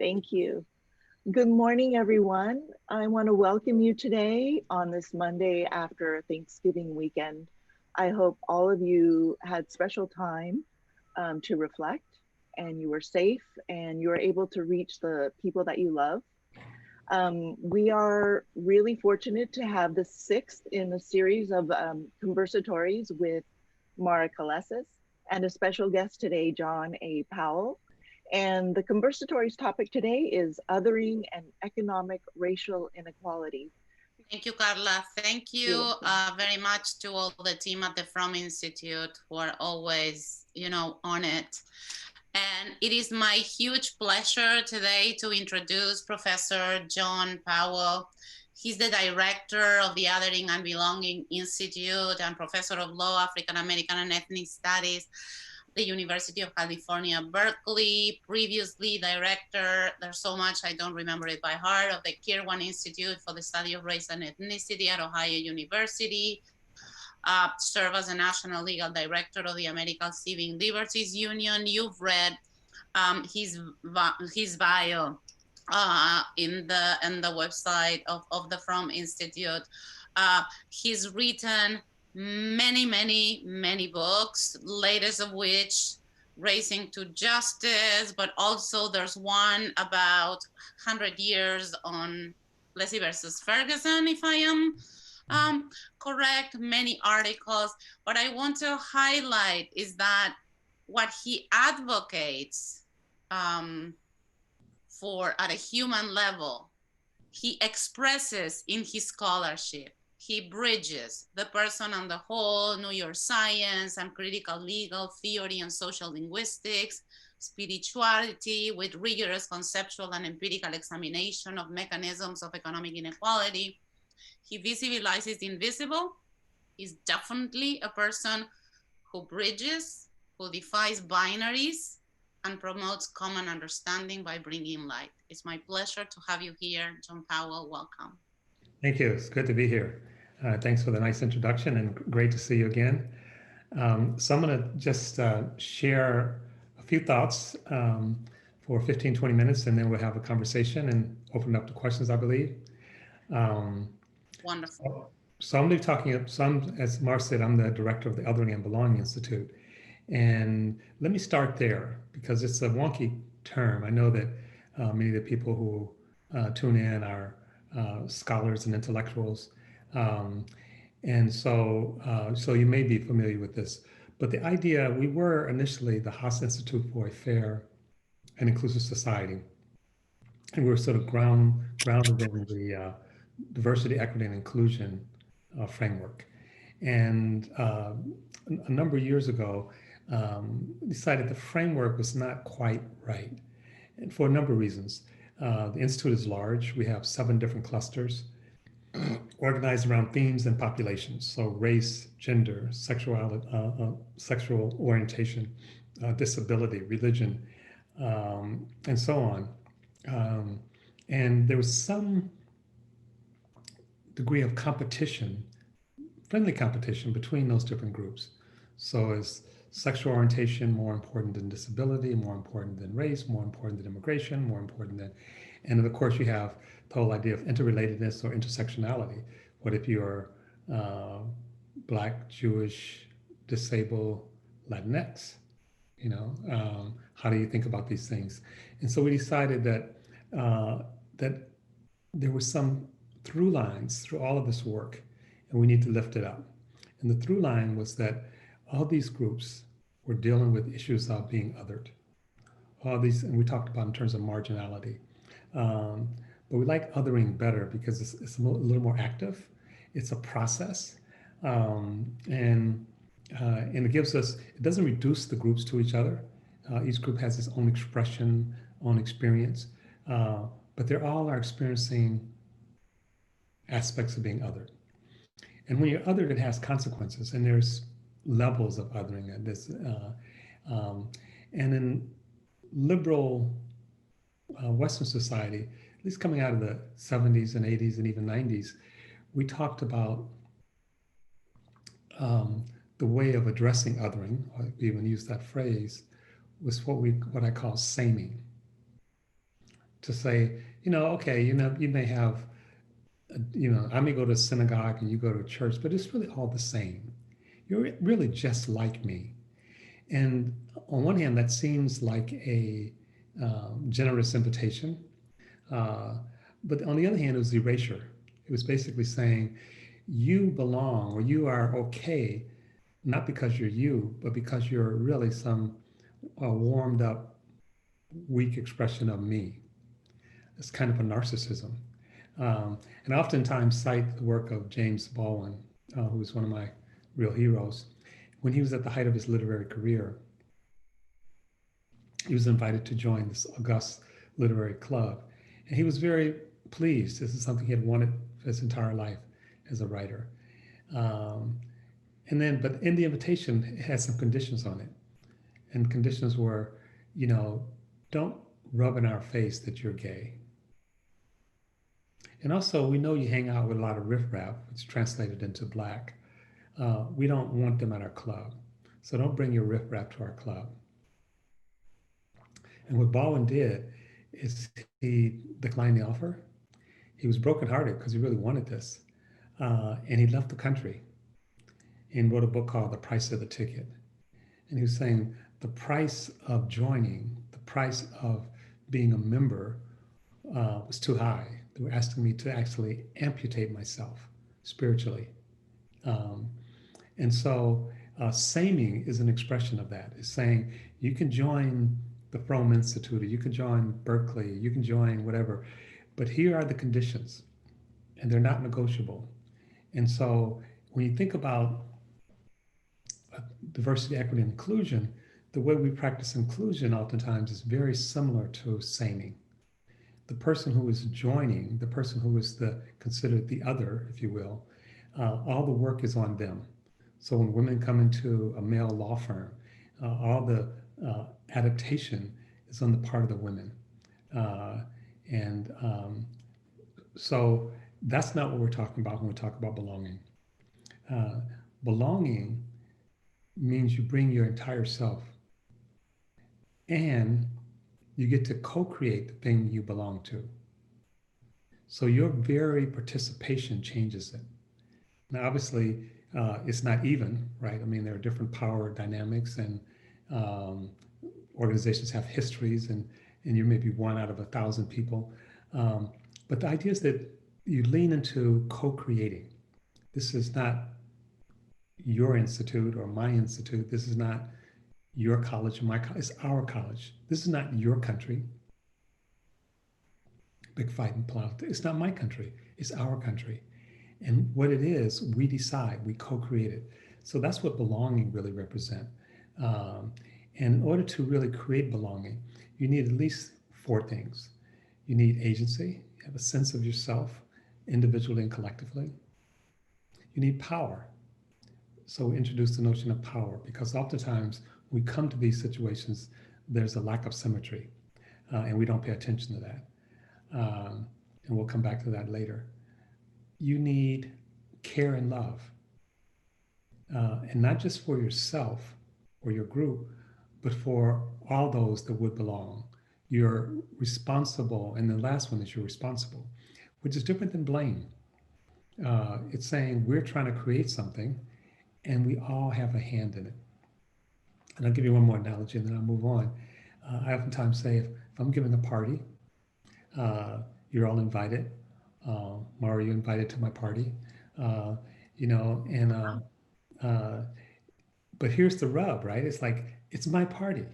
Thank you. Good morning, everyone. I want to welcome you today on this Monday after Thanksgiving weekend. I hope all of you had special time to reflect and you were safe and you were able to reach the people that you love. We are really fortunate to have the sixth in a series of conversatories with Mara Kolesas and a special guest today, John A. Powell. And the conversatory's topic today is othering and economic racial inequality. Thank you, Carla. Thank you very much to all the team at the From Institute who are always, on it. And it is my huge pleasure today to introduce Professor John Powell. He's the director of the Othering and Belonging Institute and professor of law, African American and ethnic studies, the University of California, Berkeley, previously director, there's so much I don't remember it by heart, of the Kirwan Institute for the Study of Race and Ethnicity at Ohio University, served as a national legal director of the American Civil Liberties Union. You've read his bio in the website of the From Institute. He's written many books, latest of which Racing to Justice, but also there's one about 100 years on Plessy versus Ferguson, if I am correct, many articles. What I want to highlight is that what he advocates for at a human level, he expresses in his scholarship. He bridges the person on the whole, New York science and critical legal theory and social linguistics, spirituality with rigorous conceptual and empirical examination of mechanisms of economic inequality. He visibilizes the invisible. He's definitely a person who bridges, who defies binaries, and promotes common understanding by bringing light. It's my pleasure to have you here, John Powell. Welcome. Thank you. It's good to be here. Thanks for the nice introduction and great to see you again. So I'm going to just share a few thoughts for 15, 20 minutes, and then we'll have a conversation and open up to questions, I believe. Wonderful. So I'm going to be talking, as Mar said, I'm the director of the Othering and Belonging Institute. And let me start there because it's a wonky term. I know that many of the people who tune in are scholars and intellectuals. And so you may be familiar with this. But the idea, we were initially the Haas Institute for a Fair and Inclusive Society. And we were sort of grounded in the diversity, equity, and inclusion framework. And a number of years ago, decided the framework was not quite right, and for a number of reasons. The Institute is large. We have 7 different clusters organized around themes and populations. So race, gender, sexuality, sexual orientation, disability, religion, and so on. And there was some degree of competition, friendly competition between those different groups. So is sexual orientation more important than disability, more important than race, more important than immigration, more important than, and then of course you have the whole idea of interrelatedness or intersectionality. What if you're Black, Jewish, disabled, Latinx? How do you think about these things? And so we decided that that there were some through lines through all of this work, and we need to lift it up. And the through line was that all these groups were dealing with issues of being othered. All these, and we talked about in terms of marginality. But we like othering better because it's a little more active. It's a process. And it gives us, it doesn't reduce the groups to each other. Each group has its own expression, own experience, but they all are experiencing aspects of being othered. And when you're othered, it has consequences, and there's levels of othering. And in liberal Western society, at least coming out of the 70s and 80s and even 90s, we talked about the way of addressing othering, we even used that phrase, was what I call saming. to say, okay, you may have, I may go to a synagogue and you go to a church, but it's really all the same. You're really just like me. And on one hand, that seems like a generous invitation. Uh, but on the other hand, it was erasure. It was basically saying, you belong or you are okay, not because you're you, but because you're really some warmed up, weak expression of me. It's kind of a narcissism. And I oftentimes cite the work of James Baldwin, who was one of my real heroes. When he was at the height of his literary career, he was invited to join this august literary club. And he was very pleased. This is something he had wanted his entire life as a writer. Um, but in the invitation, it had some conditions on it. And conditions were, don't rub in our face that you're gay. And also, we know you hang out with a lot of riffraff, which translated into black. We don't want them at our club. So don't bring your riffraff to our club. And what Baldwin did is he declined the offer. He was brokenhearted because he really wanted this. And he left the country and wrote a book called The Price of the Ticket. And he was saying the price of joining, the price of being a member was too high. They were asking me to actually amputate myself spiritually. And so saming is an expression of that. It's saying you can join the Fromm Institute, or you can join Berkeley, you can join whatever, but here are the conditions, and they're not negotiable. And so when you think about diversity, equity, and inclusion, the way we practice inclusion oftentimes is very similar to saming. The person who is joining, the person who is considered the other, if you will, all the work is on them. So when women come into a male law firm, all the adaptation is on the part of the women. So that's not what we're talking about when we talk about belonging. Belonging means you bring your entire self and you get to co-create the thing you belong to. So your very participation changes it. Now, obviously, it's not even, right? I mean, there are different power dynamics, and organizations have histories, and you may be one out of 1,000 people. But the idea is that you lean into co-creating. This is not your institute or my institute. This is not your college or my college. It's our college. This is not your country. Big fight and politics. It's not my country. It's our country. And what it is, we decide, we co-create it. So that's what belonging really represents. And in order to really create belonging, you need at least 4 things. You need agency, you have a sense of yourself, individually and collectively. You need power. So we introduce the notion of power, because oftentimes we come to these situations, there's a lack of symmetry, and we don't pay attention to that. And we'll come back to that later. You need care and love, and not just for yourself or your group, but for all those that would belong. You're responsible, and the last one is you're responsible, which is different than blame. It's saying we're trying to create something, and we all have a hand in it. And I'll give you one more analogy, and then I'll move on. I oftentimes say, if I'm giving a party, you're all invited. Mara, you invited to my party, but here's the rub, right? It's like, it's my party.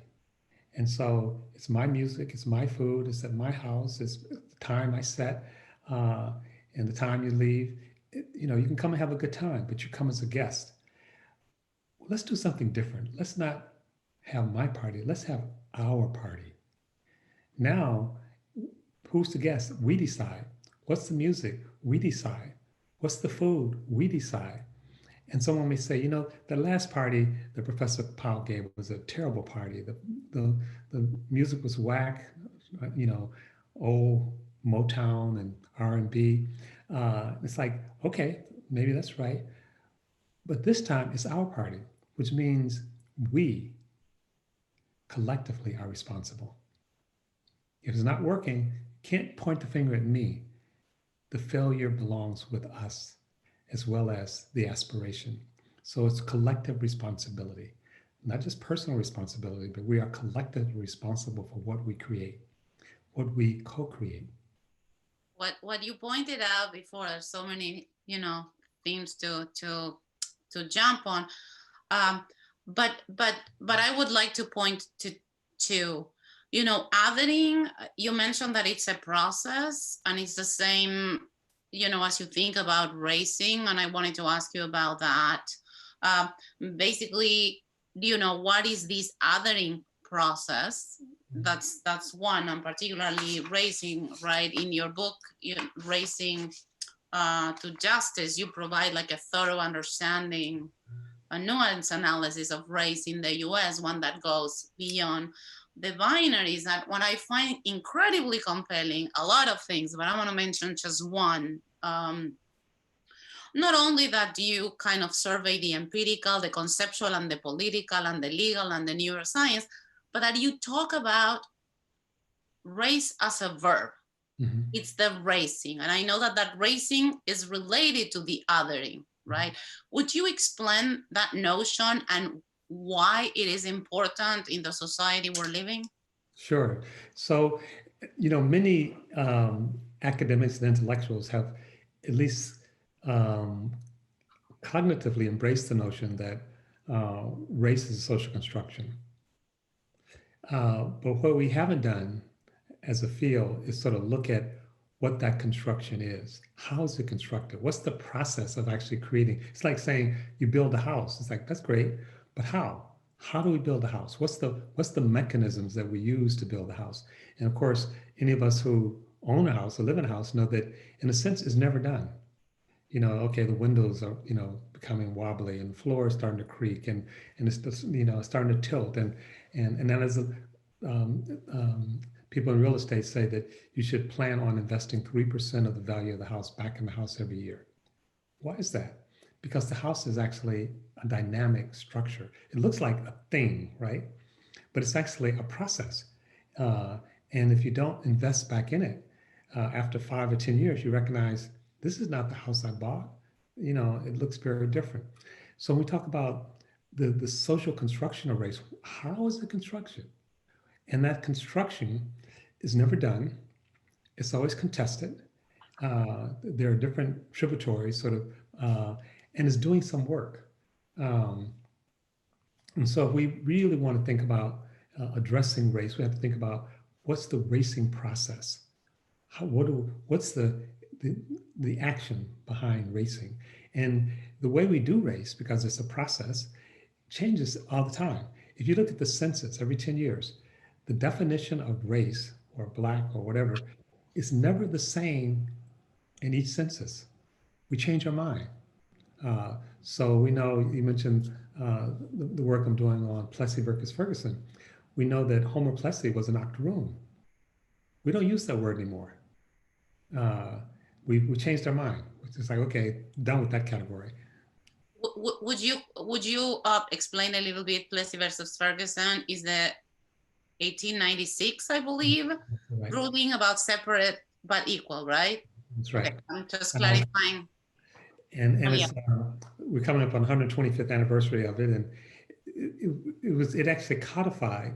And so it's my music, it's my food, it's at my house, it's the time I set, and the time you leave. You can come and have a good time, but you come as a guest. Well, let's do something different. Let's not have my party, let's have our party. Now, who's the guest? We decide. What's the music? We decide. What's the food? We decide. And someone may say, the last party that Professor Powell gave was a terrible party. The music was whack, old Motown and R&B. It's like, okay, maybe that's right. But this time it's our party, which means we collectively are responsible. If it's not working, can't point the finger at me. The failure belongs with us as well as the aspiration. So it's collective responsibility, not just personal responsibility, but we are collectively responsible for what we create, what we co-create. What you pointed out before, there's so many, themes to jump on. But I would like to point to othering. You mentioned that it's a process, and it's the same, as you think about racing, and I wanted to ask you about that. Basically, what is this othering process? That's one, and particularly racing, right? In your book, Racing to Justice, you provide like a thorough understanding, a nuanced analysis of race in the US, one that goes beyond the binaries. That what I find incredibly compelling, a lot of things, but I want to mention just one. Not only that you kind of survey the empirical, the conceptual, and the political, and the legal, and the neuroscience, but that you talk about race as a verb. Mm-hmm. It's the racing. And I know that racing is related to the othering, right? Would you explain that notion and why it is important in the society we're living? Sure. So, many academics and intellectuals have at least cognitively embraced the notion that race is a social construction. But what we haven't done as a field is sort of look at what that construction is. How is it constructed? What's the process of actually creating? It's like saying you build a house. It's like, that's great, but how? How do we build a house? What's the mechanisms that we use to build a house? And of course, any of us who own a house or live in a house know that in a sense it's never done. Okay, the windows are, becoming wobbly, and the floor is starting to creak, and it's just, starting to tilt. And then as people in real estate say that you should plan on investing 3% of the value of the house back in the house every year. Why is that? Because the house is actually a dynamic structure. It looks like a thing, right? But it's actually a process. And if you don't invest back in it, after 5 or 10 years, you recognize this is not the house I bought. It looks very different. So when we talk about the social construction of race, how is the construction? And that construction is never done. It's always contested. There are different tributaries sort of, and it's doing some work. And so if we really want to think about addressing race, we have to think about what's the racing process? What's the action behind racing? And the way we do race, because it's a process, changes all the time. If you look at the census every 10 years, the definition of race or Black or whatever is never the same in each census. We change our mind. So we know, you mentioned the work I'm doing on Plessy versus Ferguson. We know that Homer Plessy was an octoroon. We don't use that word anymore. We changed our mind. It's like, okay, done with that category. Would you explain a little bit? Plessy versus Ferguson is the 1896, I believe, right, ruling about separate but equal, right? That's right. Okay, I'm just clarifying. We're coming up on 125th anniversary of it, and it actually codified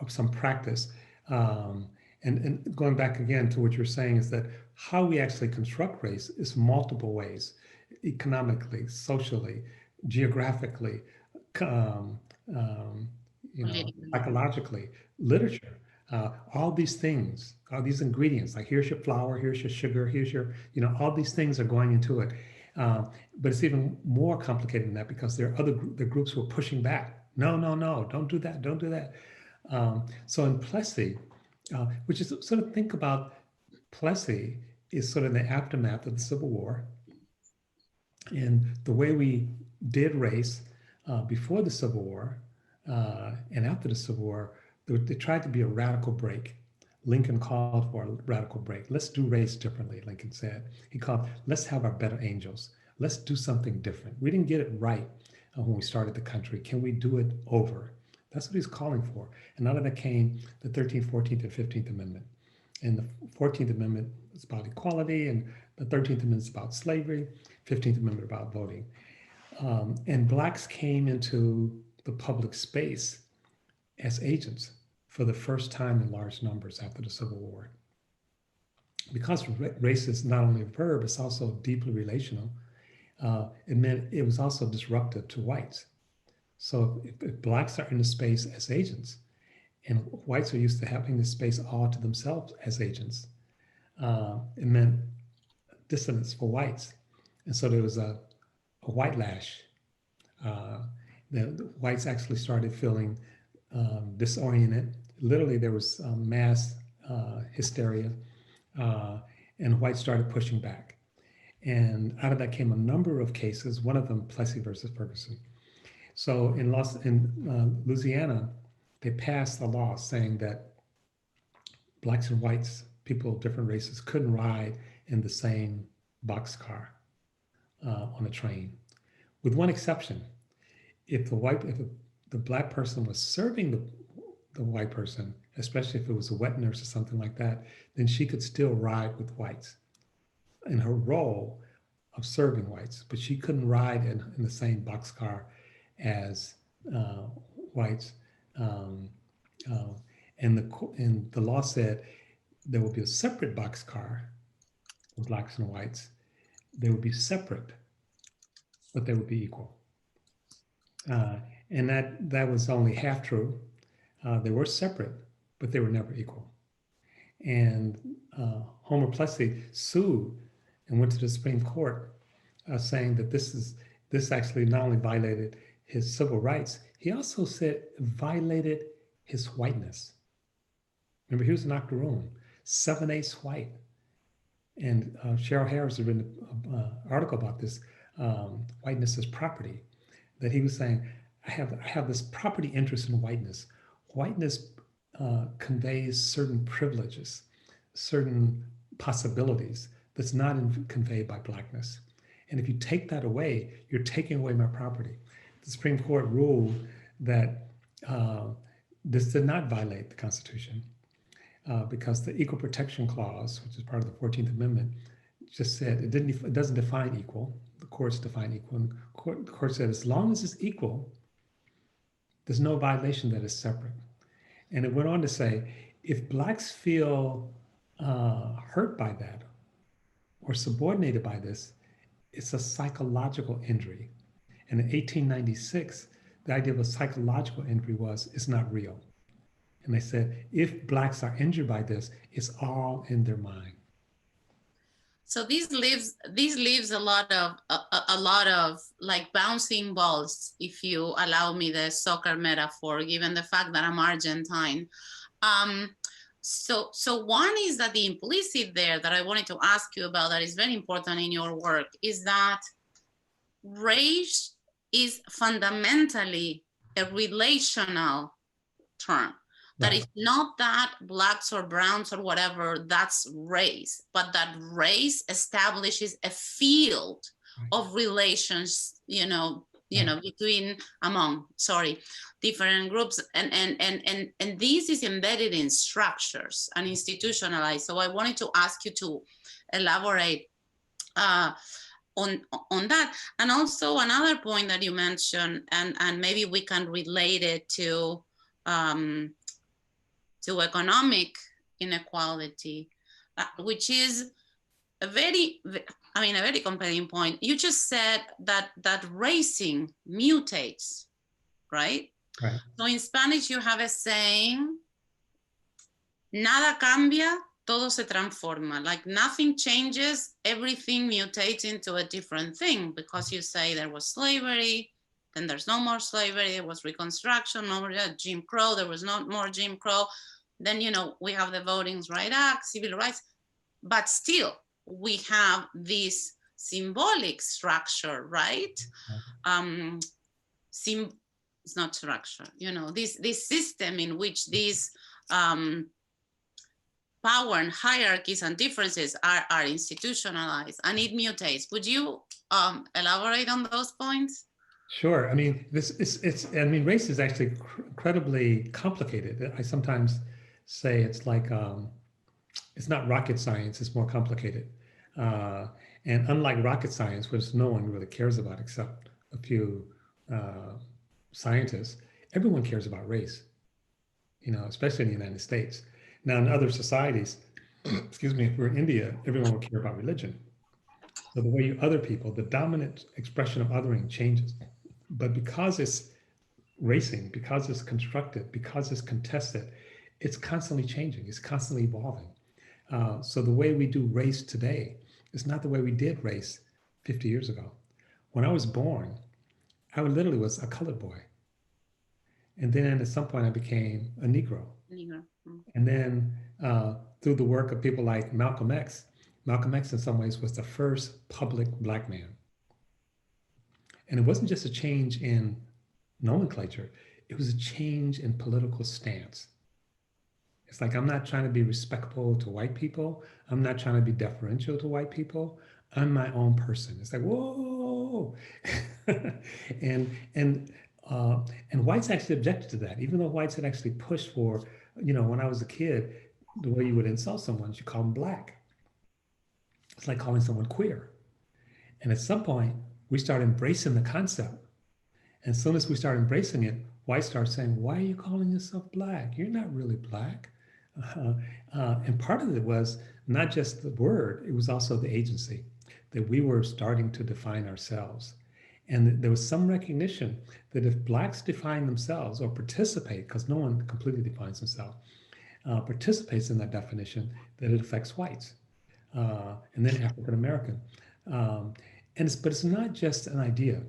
some practice. And going back again to what you're saying is that how we actually construct race is multiple ways: economically, socially, geographically, psychologically, literature, all these things, all these ingredients, like here's your flour, here's your sugar, here's your, all these things are going into it. But it's even more complicated than that, because there are the groups who are pushing back. No, don't do that, don't do that. So in Plessy, which is sort of, think about Plessy is sort of the aftermath of the Civil War. And the way we did race before the Civil War and after the Civil War, there tried to be a radical break. Lincoln called for a radical break. Let's do race differently, Lincoln said. He called, let's have our better angels. Let's do something different. We didn't get it right when we started the country. Can we do it over? That's what he's calling for. And out of that came the 13th, 14th, and 15th Amendment. And the 14th Amendment is about equality, and the 13th Amendment is about slavery, 15th Amendment about voting. And Blacks came into the public space as agents for the first time in large numbers after the Civil War. Because race is not only a verb, it's also deeply relational. It meant it was also disruptive to whites. So if Blacks are in the space as agents, and whites are used to having the space all to themselves as agents, it meant dissonance for whites. And so there was a white lash. The whites actually started feeling disoriented. Literally, there was mass hysteria, and whites started pushing back. And out of that came a number of cases, one of them Plessy versus Ferguson. So in Louisiana, they passed a law saying that Blacks and whites, people of different races, couldn't ride in the same boxcar on a train, with one exception. If the Black person was serving the white person, especially if it was a wet nurse or something like that, then she could still ride with whites in her role of serving whites, but she couldn't ride in the same boxcar as whites. Um, and the law said there would be a separate boxcar for Blacks and whites. They would be separate, but they would be equal. And that was only half true. They were separate, but they were never equal. And Homer Plessy sued and went to the Supreme Court saying that this actually not only violated his civil rights, he also said it violated his whiteness. Remember, he was an octoroon, 7/8 white. And Cheryl Harris has written an article about this, whiteness as property, that he was saying, I have this property interest in whiteness. Whiteness conveys certain privileges, certain possibilities that's not conveyed by Blackness. And if you take that away, you're taking away my property. The Supreme Court ruled that this did not violate the Constitution because the Equal Protection Clause, which is part of the 14th Amendment, just said it doesn't define equal. The courts define equal. And the court said as long as it's equal, there's no violation that is separate. And it went on to say, if Blacks feel hurt by that or subordinated by this, it's a psychological injury. And in 1896, the idea of a psychological injury was it's not real. And they said, if Blacks are injured by this, it's all in their mind. So this leaves a lot of like bouncing balls, if you allow me the soccer metaphor, given the fact that I'm Argentine. So one is that the implicit there that I wanted to ask you about that is very important in your work is that race is fundamentally a relational term. That is not that Blacks or Browns or whatever, that's race, but that race establishes a field of relations, between, different groups. And this is embedded in structures and institutionalized. So I wanted to ask you to elaborate on that. And also another point that you mentioned, and maybe we can relate it to economic inequality, which is a very compelling point. You just said that racing mutates, right? Right. So in Spanish, you have a saying, nada cambia, todo se transforma. Like nothing changes, everything mutates into a different thing, because you say there was slavery, then there's no more slavery, there was Reconstruction, no more Jim Crow, there was no more Jim Crow. Then, we have the Voting Rights Act, civil rights, but still we have this symbolic structure, right? It's not structure, this system in which these power and hierarchies and differences are institutionalized, and it mutates. Would you elaborate on those points? Sure. I mean, race is actually incredibly complicated. I sometimes say it's like it's not rocket science, it's more complicated. Uh, and unlike rocket science, which no one really cares about except a few uh, scientists, everyone cares about race, especially in the United States. Now, in other societies, excuse me, if we're in India, everyone would care about religion. So the way you other people, the dominant expression of othering changes. But because it's racing, because it's constructed, because it's contested, it's constantly changing, it's constantly evolving. So the way we do race today is not the way we did race 50 years ago. When I was born, I literally was a colored boy. And then at some point I became a Negro. Negro. Mm. And then through the work of people like Malcolm X in some ways was the first public Black man. And it wasn't just a change in nomenclature, it was a change in political stance. It's like, I'm not trying to be respectful to white people. I'm not trying to be deferential to white people. I'm my own person. It's like, whoa. and and and whites actually objected to that, even though whites had actually pushed for, when I was a kid, the way you would insult someone, you call them Black. It's like calling someone queer. And at some point, we start embracing the concept. And as soon as we start embracing it, whites start saying, why are you calling yourself Black? You're not really Black. And part of it was not just the word, it was also the agency, that we were starting to define ourselves. And there was some recognition that if Blacks define themselves or participate, because no one completely defines himself, participates in that definition, that it affects whites and then African American. But it's not just an idea,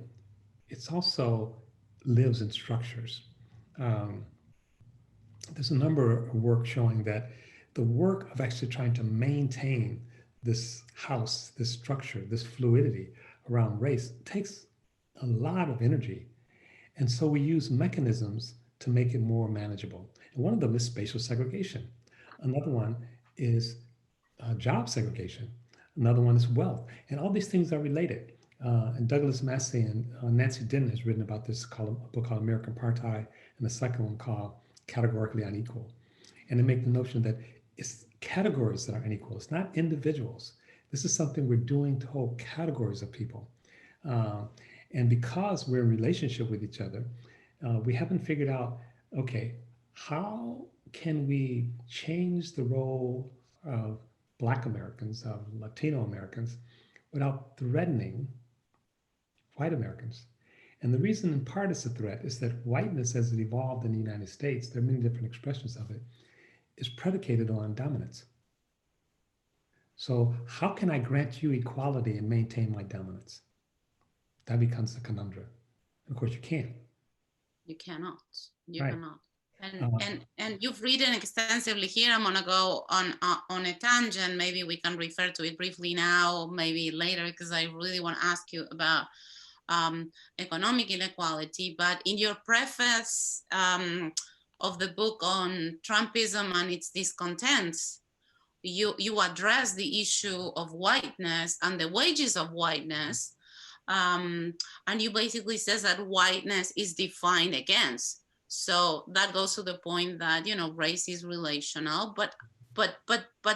it's also lives in structures. Um, there's a number of work showing that the work of actually trying to maintain this house, this structure, this fluidity around race takes a lot of energy. And so we use mechanisms to make it more manageable. And one of them is spatial segregation. Another one is job segregation. Another one is wealth. And all these things are related. And Douglas Massey and Nancy Denton has written about this, a book called American Apartheid, and the second one called Categorically Unequal. And they make the notion that it's categories that are unequal. It's not individuals. This is something we're doing to whole categories of people. And because we're in relationship with each other, we haven't figured out, okay, how can we change the role of Black Americans, of Latino Americans, without threatening white Americans? And the reason in part it's a threat is that whiteness, as it evolved in the United States, there are many different expressions of it, is predicated on dominance. So how can I grant you equality and maintain my dominance? That becomes the conundrum. And of course, you can't. You cannot. You Right. cannot. And you've written extensively here. I'm gonna go on a tangent. Maybe we can refer to it briefly now, maybe later, because I really want to ask you about economic inequality. But in your preface of the book on Trumpism and its discontents, you address the issue of whiteness and the wages of whiteness. And you basically says that whiteness is defined against. So that goes to the point that, race is relational, but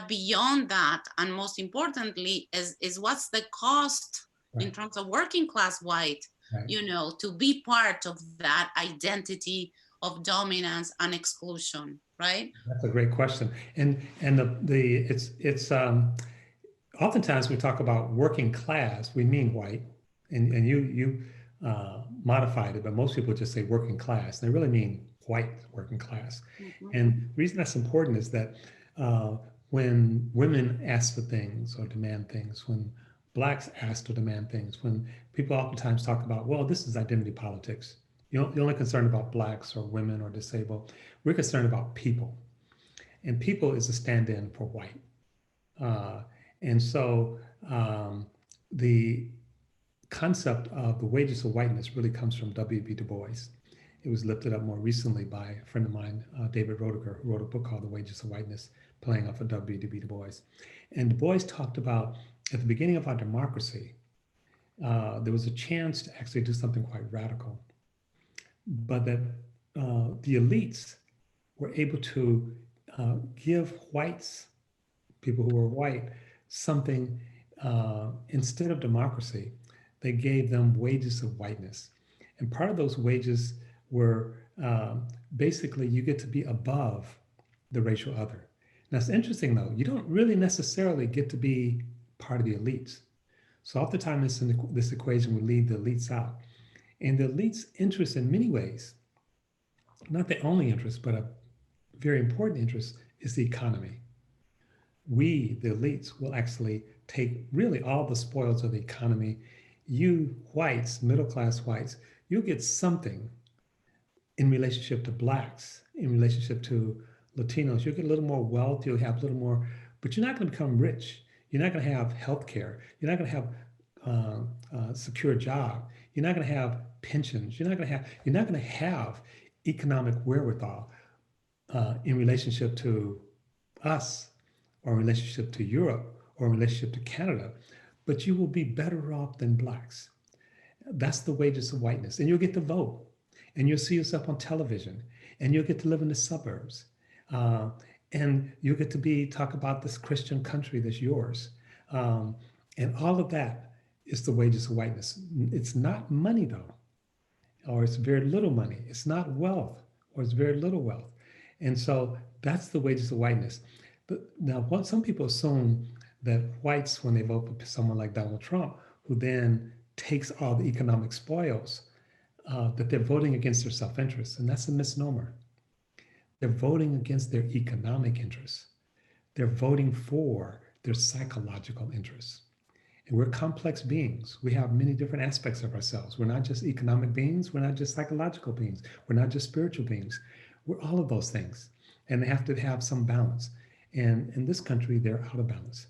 beyond that, and most importantly, is what's the cost in terms of working class white, to be part of that identity of dominance and exclusion, right? That's a great question. And it's oftentimes we talk about working class, we mean white, and you modified it, but most people just say working class. They really mean white working class. Mm-hmm. And the reason that's important is that when women ask for things or demand things, when Blacks ask or demand things, when people oftentimes talk about, well, this is identity politics. You're only concerned about Blacks or women or disabled. We're concerned about people. And people is a stand-in for white. And so the concept of the wages of whiteness really comes from W.B. Du Bois. It was lifted up more recently by a friend of mine, David Roediger, who wrote a book called The Wages of Whiteness, playing off of W.B. Du Bois. And Du Bois talked about, at the beginning of our democracy, there was a chance to actually do something quite radical, but that the elites were able to give whites people who were white, something instead of democracy, they gave them wages of whiteness. And part of those wages were basically you get to be above the racial other. Now, it's interesting though, you don't really necessarily get to be part of the elites. So oftentimes in this equation, we leave the elites out. And the elites' interest in many ways, not the only interest, but a very important interest, is the economy. We, the elites, will actually take really all the spoils of the economy. You whites, middle class whites, you'll get something in relationship to blacks, in relationship to Latinos. You'll get a little more wealth, you'll have a little more, but you're not going to become rich. You're not going to have health care. You're not going to have a secure job. You're not going to have pensions. You're not going to have economic wherewithal in relationship to us, or in relationship to Europe, or in relationship to Canada, but you will be better off than blacks. That's the wages of whiteness. And you'll get to vote, and you'll see yourself on television, and you'll get to live in the suburbs. And you'll get to talk about this Christian country that's yours. And all of that is the wages of whiteness. It's not money though, or it's very little money. It's not wealth, or it's very little wealth. And so that's the wages of whiteness. But now, what some people assume that whites, when they vote for someone like Donald Trump, who then takes all the economic spoils, that they're voting against their self-interest. And that's a misnomer. They're voting against their economic interests. They're voting for their psychological interests. And we're complex beings. We have many different aspects of ourselves. We're not just economic beings. We're not just psychological beings. We're not just spiritual beings. We're all of those things. And they have to have some balance. And in this country, they're out of balance.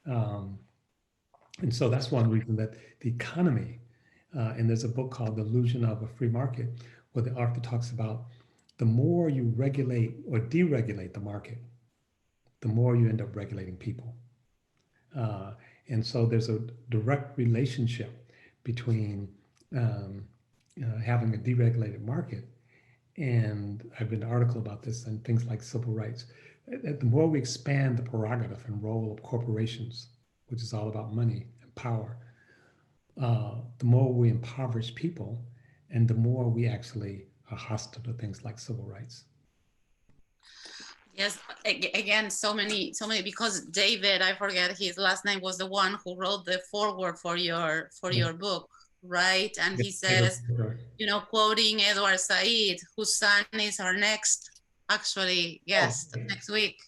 And so that's one reason that the economy, and there's a book called The Illusion of a Free Market, where the author talks about the more you regulate or deregulate the market, the more you end up regulating people. And so there's a direct relationship between having a deregulated market, and I've written an article about this and things like civil rights. The more we expand the prerogative and role of corporations, which is all about money and power, the more we impoverish people, and the more we actually are hostile to things like civil rights. Yes, again, so many, because David, I forget his last name, was the one who wrote the foreword for your book, right? And he says, you know, quoting Edward Said, whose son is our next, actually, guest next week,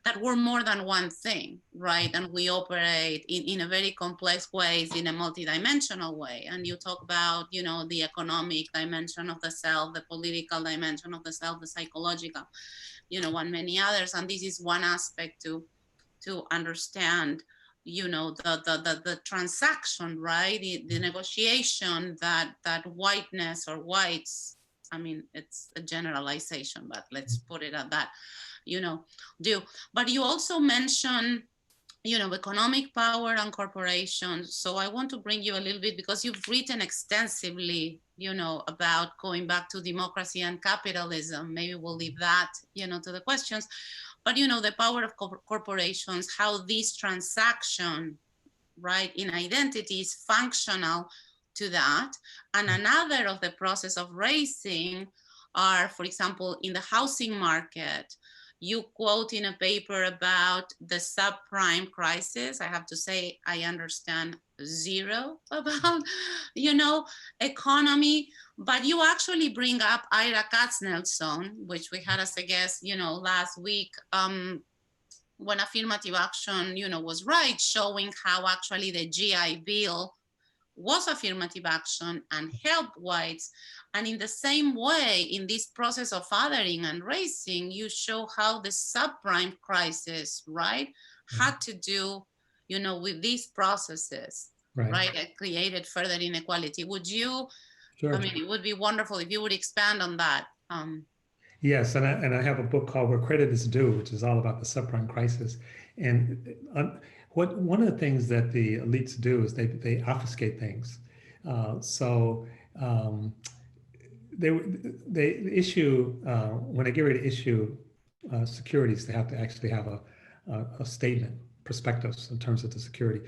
that we're more than one thing, right? And we operate in a very complex ways, in a multidimensional way. And you talk about, you know, the economic dimension of the self, the political dimension of the self, the psychological, you know, and many others. And this is one aspect to understand, you know, the transaction, right? The negotiation that whiteness or whites, I mean, it's a generalization, but let's put it at that, you know, do. But you also mention, you know, economic power and corporations. So I want to bring you a little bit, because you've written extensively, you know, about going back to democracy and capitalism. Maybe we'll leave that, you know, to the questions. But, you know, the power of corporations, how this transaction, right, in identity is functional to that. And another of the process of raising are, for example, in the housing market. You quote in a paper about the subprime crisis. I have to say, I understand zero about, you know, economy, but you actually bring up Ira Katznelson, which we had as a guest, you know, last week, when affirmative action, you know, was right, showing how actually the GI Bill was affirmative action and helped whites. And in the same way, in this process of othering and racism, you show how the subprime crisis, right, had to do, you know, with these processes, right, that created further inequality. Would you, I mean, it would be wonderful if you would expand on that. Yes, and I have a book called Where Credit is Due, which is all about the subprime crisis. And one of the things that the elites do is they obfuscate things. They issue, when they get ready to issue securities, they have to actually have a statement, prospectus in terms of the security.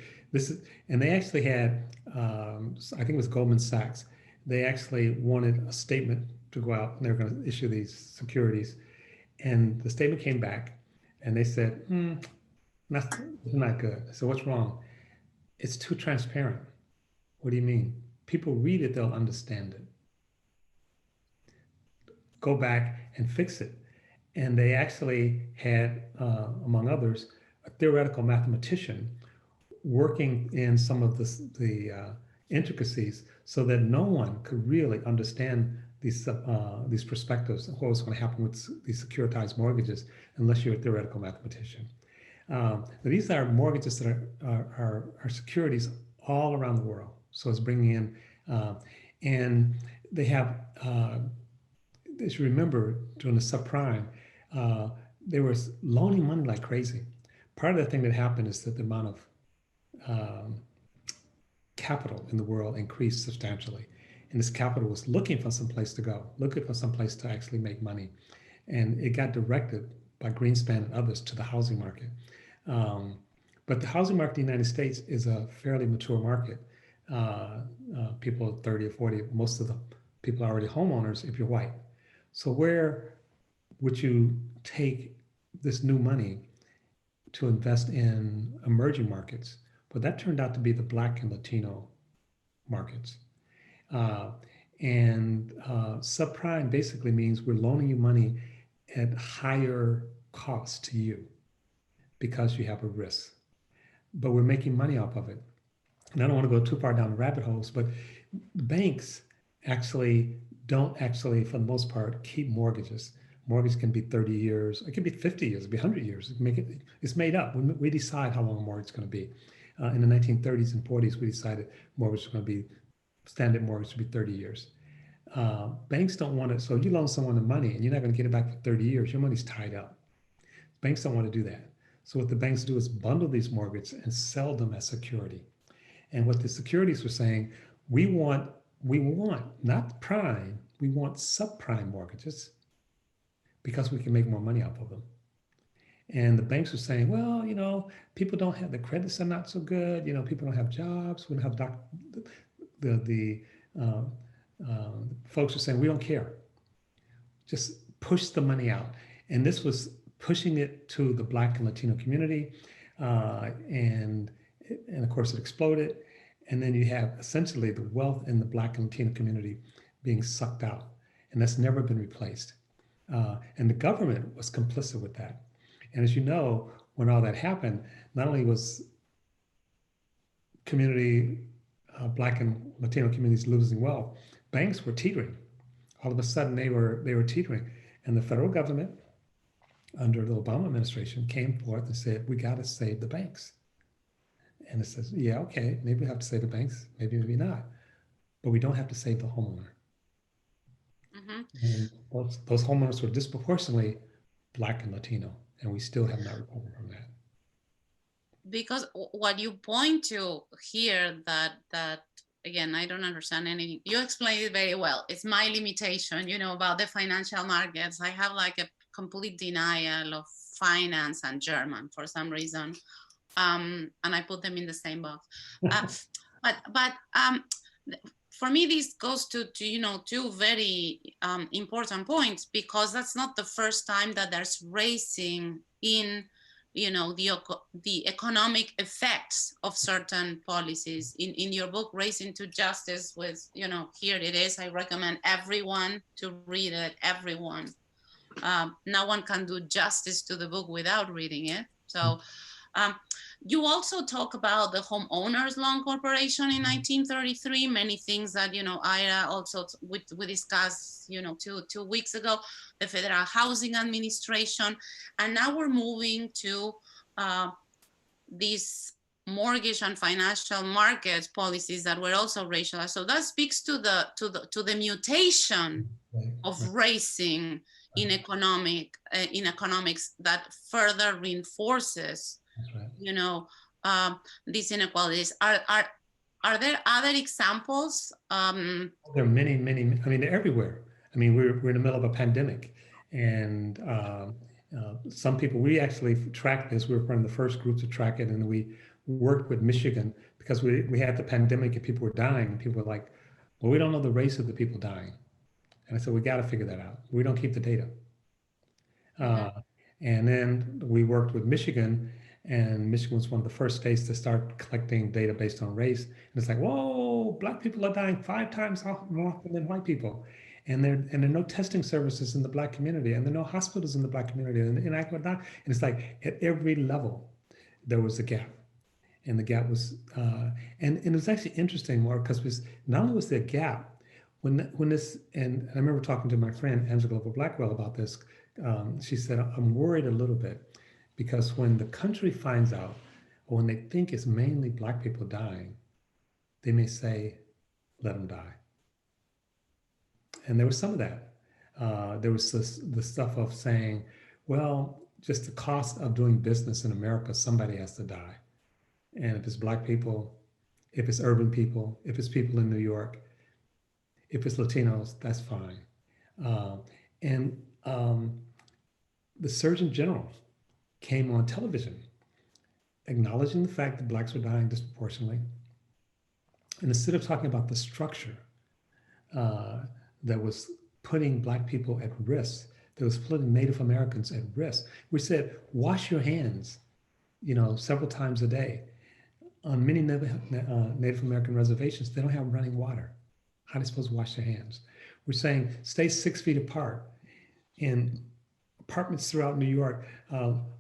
And they actually had, I think it was Goldman Sachs, they actually wanted a statement to go out and they were going to issue these securities. And the statement came back and they said, that's not good. So what's wrong? It's too transparent. What do you mean? People read it, they'll understand it. Go back and fix it. And they actually had, among others, a theoretical mathematician working in some of the intricacies so that no one could really understand these perspectives and what was going to happen with these securitized mortgages unless you're a theoretical mathematician. These are mortgages that are securities all around the world. So it's bringing in, and they have, as you remember, during the subprime, they were loaning money like crazy. Part of the thing that happened is that the amount of capital in the world increased substantially. And this capital was looking for some place to go, looking for some place to actually make money. And it got directed by Greenspan and others to the housing market. But the housing market in the United States is a fairly mature market. People 30 or 40, most of the people are already homeowners if you're white. So where would you take this new money to invest in emerging markets? But that turned out to be the Black and Latino markets. Subprime basically means we're loaning you money at higher cost to you because you have a risk, but we're making money off of it. And I don't want to go too far down the rabbit holes, but banks actually don't actually, for the most part, keep mortgages. Mortgage can be 30 years, it can be 50 years, it can be 100 years. It's made up. We decide how long a mortgage is going to be. In the 1930s and 40s, we decided mortgage was going to be, standard mortgage would be 30 years. Banks don't want it. So you loan someone the money and you're not going to get it back for 30 years. Your money's tied up. Banks don't want to do that. So what the banks do is bundle these mortgages and sell them as security. And what the securities were saying, we want not prime, we want subprime mortgages because we can make more money off of them. And the banks were saying, well, people don't have, the credits are not so good. People don't have jobs. We don't have the folks are saying, we don't care. Just push the money out. And this was pushing it to the Black and Latino community. And of course it exploded. And then you have essentially the wealth in the Black and Latino community being sucked out. And that's never been replaced. And the government was complicit with that. And as you know, when all that happened, not only was Black and Latino communities losing wealth, banks were teetering. All of a sudden they were teetering. And the federal government, under the Obama administration, came forth and said, we got to save the banks. And it says, yeah, okay, maybe we have to save the banks, maybe not. But we don't have to save the homeowner. Mm-hmm. And those homeowners were disproportionately Black and Latino, and we still have not recovered from that. Because what you point to here, that again, I don't understand anything. You explained it very well. It's my limitation, about the financial markets. I have like a complete denial of finance and German for some reason. And I put them in the same box. But for me, this goes to two very important points, because that's not the first time that there's racing in the economic effects of certain policies. In your book, Racing to Justice, with here it is. I recommend everyone to read it. Everyone. No one can do justice to the book without reading it. So. You also talk about the Homeowners Loan Corporation in 1933, many things that, Ira also, we discussed, 2 weeks ago, the Federal Housing Administration, and now we're moving to these mortgage and financial markets policies that were also racialized. So that speaks to the mutation of racing in economics that further reinforces these inequalities. Are there other examples? There are many. I mean, they're everywhere. I mean, we're in the middle of a pandemic, and Some people, we actually tracked this. We were one of the first groups to track it, and we worked with Michigan because we had the pandemic and people were dying. And people were like, well, we don't know the race of the people dying. And I said, we got to figure that out. We don't keep the data. Uh, and then we worked with Michigan, and Michigan was one of the first states to start collecting data based on race. And it's like, whoa, Black people are dying 5 times more often than white people. And there are no testing services in the Black community, and there are no hospitals in the Black community. And it's like at every level, there was a gap. And the gap was, and it was actually interesting, more because not only was there a gap, when this, and I remember talking to my friend Angela Blackwell about this. She said, I'm worried a little bit because when the country finds out, or when they think it's mainly Black people dying, they may say, let them die. And there was some of that. There was the stuff of saying, well, just the cost of doing business in America, somebody has to die. And if it's Black people, if it's urban people, if it's people in New York, if it's Latinos, that's fine. And the Surgeon General came on television acknowledging the fact that Blacks were dying disproportionately. And instead of talking about the structure that was putting Black people at risk, that was putting Native Americans at risk, we said, wash your hands, several times a day. On many Native American reservations, they don't have running water. How are they supposed to wash their hands? We're saying stay 6 feet apart. In apartments throughout New York,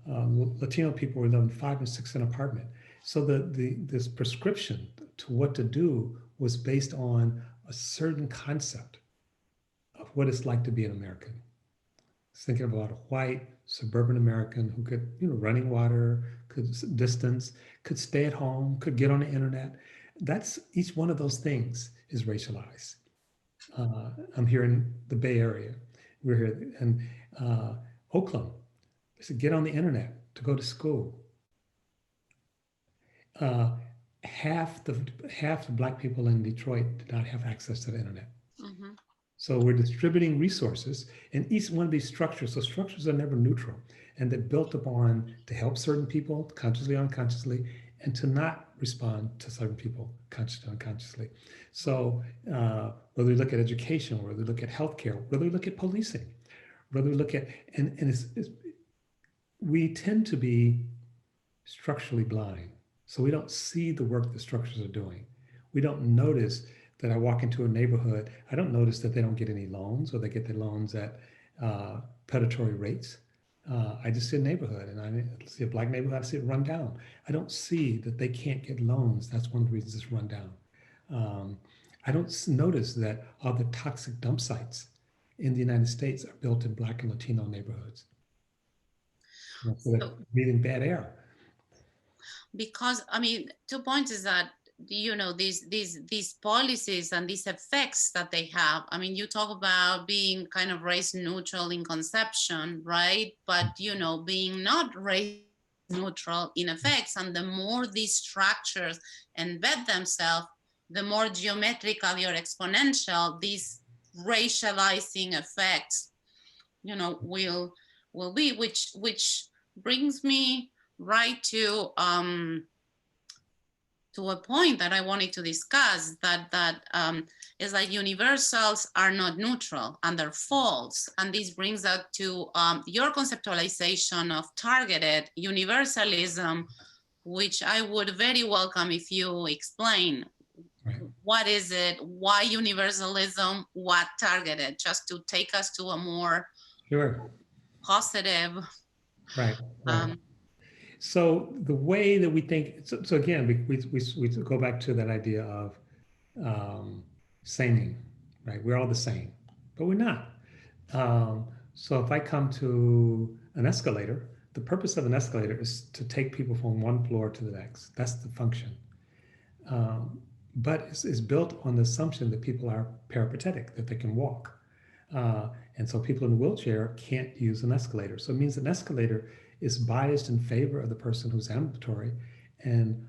Latino people were living 5 and 6 in an apartment. So this prescription to what to do was based on a certain concept of what it's like to be an American. Thinking about a white suburban American who could, running water, could distance, could stay at home, could get on the internet. That's each one of those things is racialized. I'm here in the Bay Area. We're here in Oakland. They said, get on the internet to go to school. Half the Black people in Detroit did not have access to the internet. Mm-hmm. So we're distributing resources in each one of these structures. So structures are never neutral, and they're built upon to help certain people consciously or unconsciously, and to not respond to certain people consciously or unconsciously. So whether we look at education, whether we look at healthcare, whether we look at policing, whether we look at, and we tend to be structurally blind. So we don't see the work the structures are doing. We don't notice that I walk into a neighborhood, I don't notice that they don't get any loans, or they get their loans at predatory rates. I just see a neighborhood, and I see a Black neighborhood, I see it run down. I don't see that they can't get loans. That's one of the reasons it's run down. I don't notice that all the toxic dump sites in the United States are built in Black and Latino neighborhoods. So they're breathing bad air. Because, 2 points is that, these policies and these effects that they have. You talk about being kind of race neutral in conception, right? But, being not race neutral in effects. And the more these structures embed themselves, the more geometrical or exponential these racializing effects, will be, which brings me right to a point that I wanted to discuss, that is like universals are not neutral and they're false. And this brings us to your conceptualization of targeted universalism, which I would very welcome if you explain. Right. What is it? Why universalism? What targeted? Just to take us to a more positive. Right. So the way that we think, so again, we go back to that idea of saming, right? We're all the same, but we're not. So if I come to an escalator, the purpose of an escalator is to take people from one floor to the next. That's the function. But it's built on the assumption that people are peripatetic, that they can walk. And so people in a wheelchair can't use an escalator. So it means an escalator is biased in favor of the person who's ambulatory and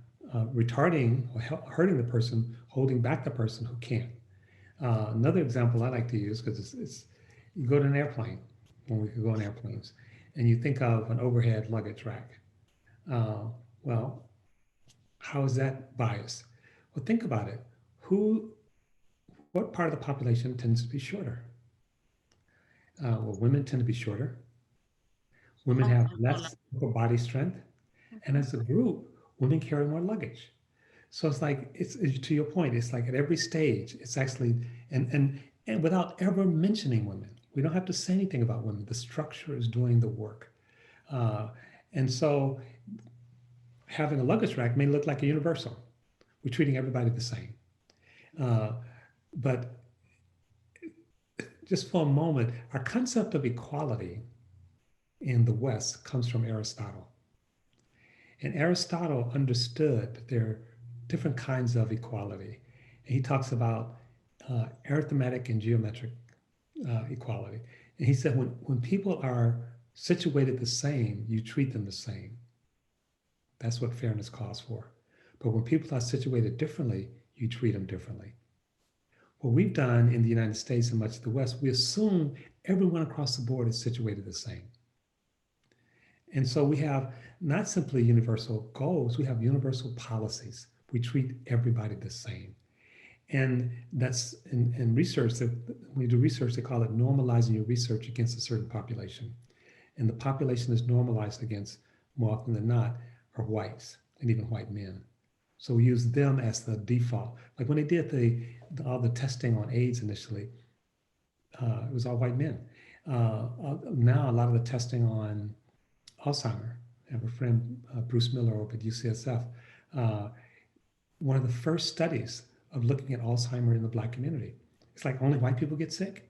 retarding or hurting the person, holding back the person who can't. Another example I like to use, because it's you go to an airplane, when we could go on airplanes, and you think of an overhead luggage rack. Well, how is that biased? Well, think about it. What part of the population tends to be shorter? Well, women tend to be shorter. Women have less upper body strength. And as a group, women carry more luggage. So it's like, it's to your point, it's like at every stage, it's actually, and without ever mentioning women, we don't have to say anything about women. The structure is doing the work. And so having a luggage rack may look like a universal. We're treating everybody the same. But just for a moment, our concept of equality in the West comes from Aristotle. And Aristotle understood that there are different kinds of equality. And he talks about arithmetic and geometric equality. And he said, when people are situated the same, you treat them the same. That's what fairness calls for. But when people are situated differently, you treat them differently. What we've done in the United States and much of the West, we assume everyone across the board is situated the same. And so we have not simply universal goals, we have universal policies. We treat everybody the same. And that's in research, that when you do research, they call it normalizing your research against a certain population. And the population is normalized against, more often than not, are whites and even white men. So we use them as the default. Like when they did all the testing on AIDS initially, it was all white men. Now a lot of the testing on Alzheimer, I have a friend, Bruce Miller over at UCSF, one of the first studies of looking at Alzheimer in the Black community. It's like only white people get sick.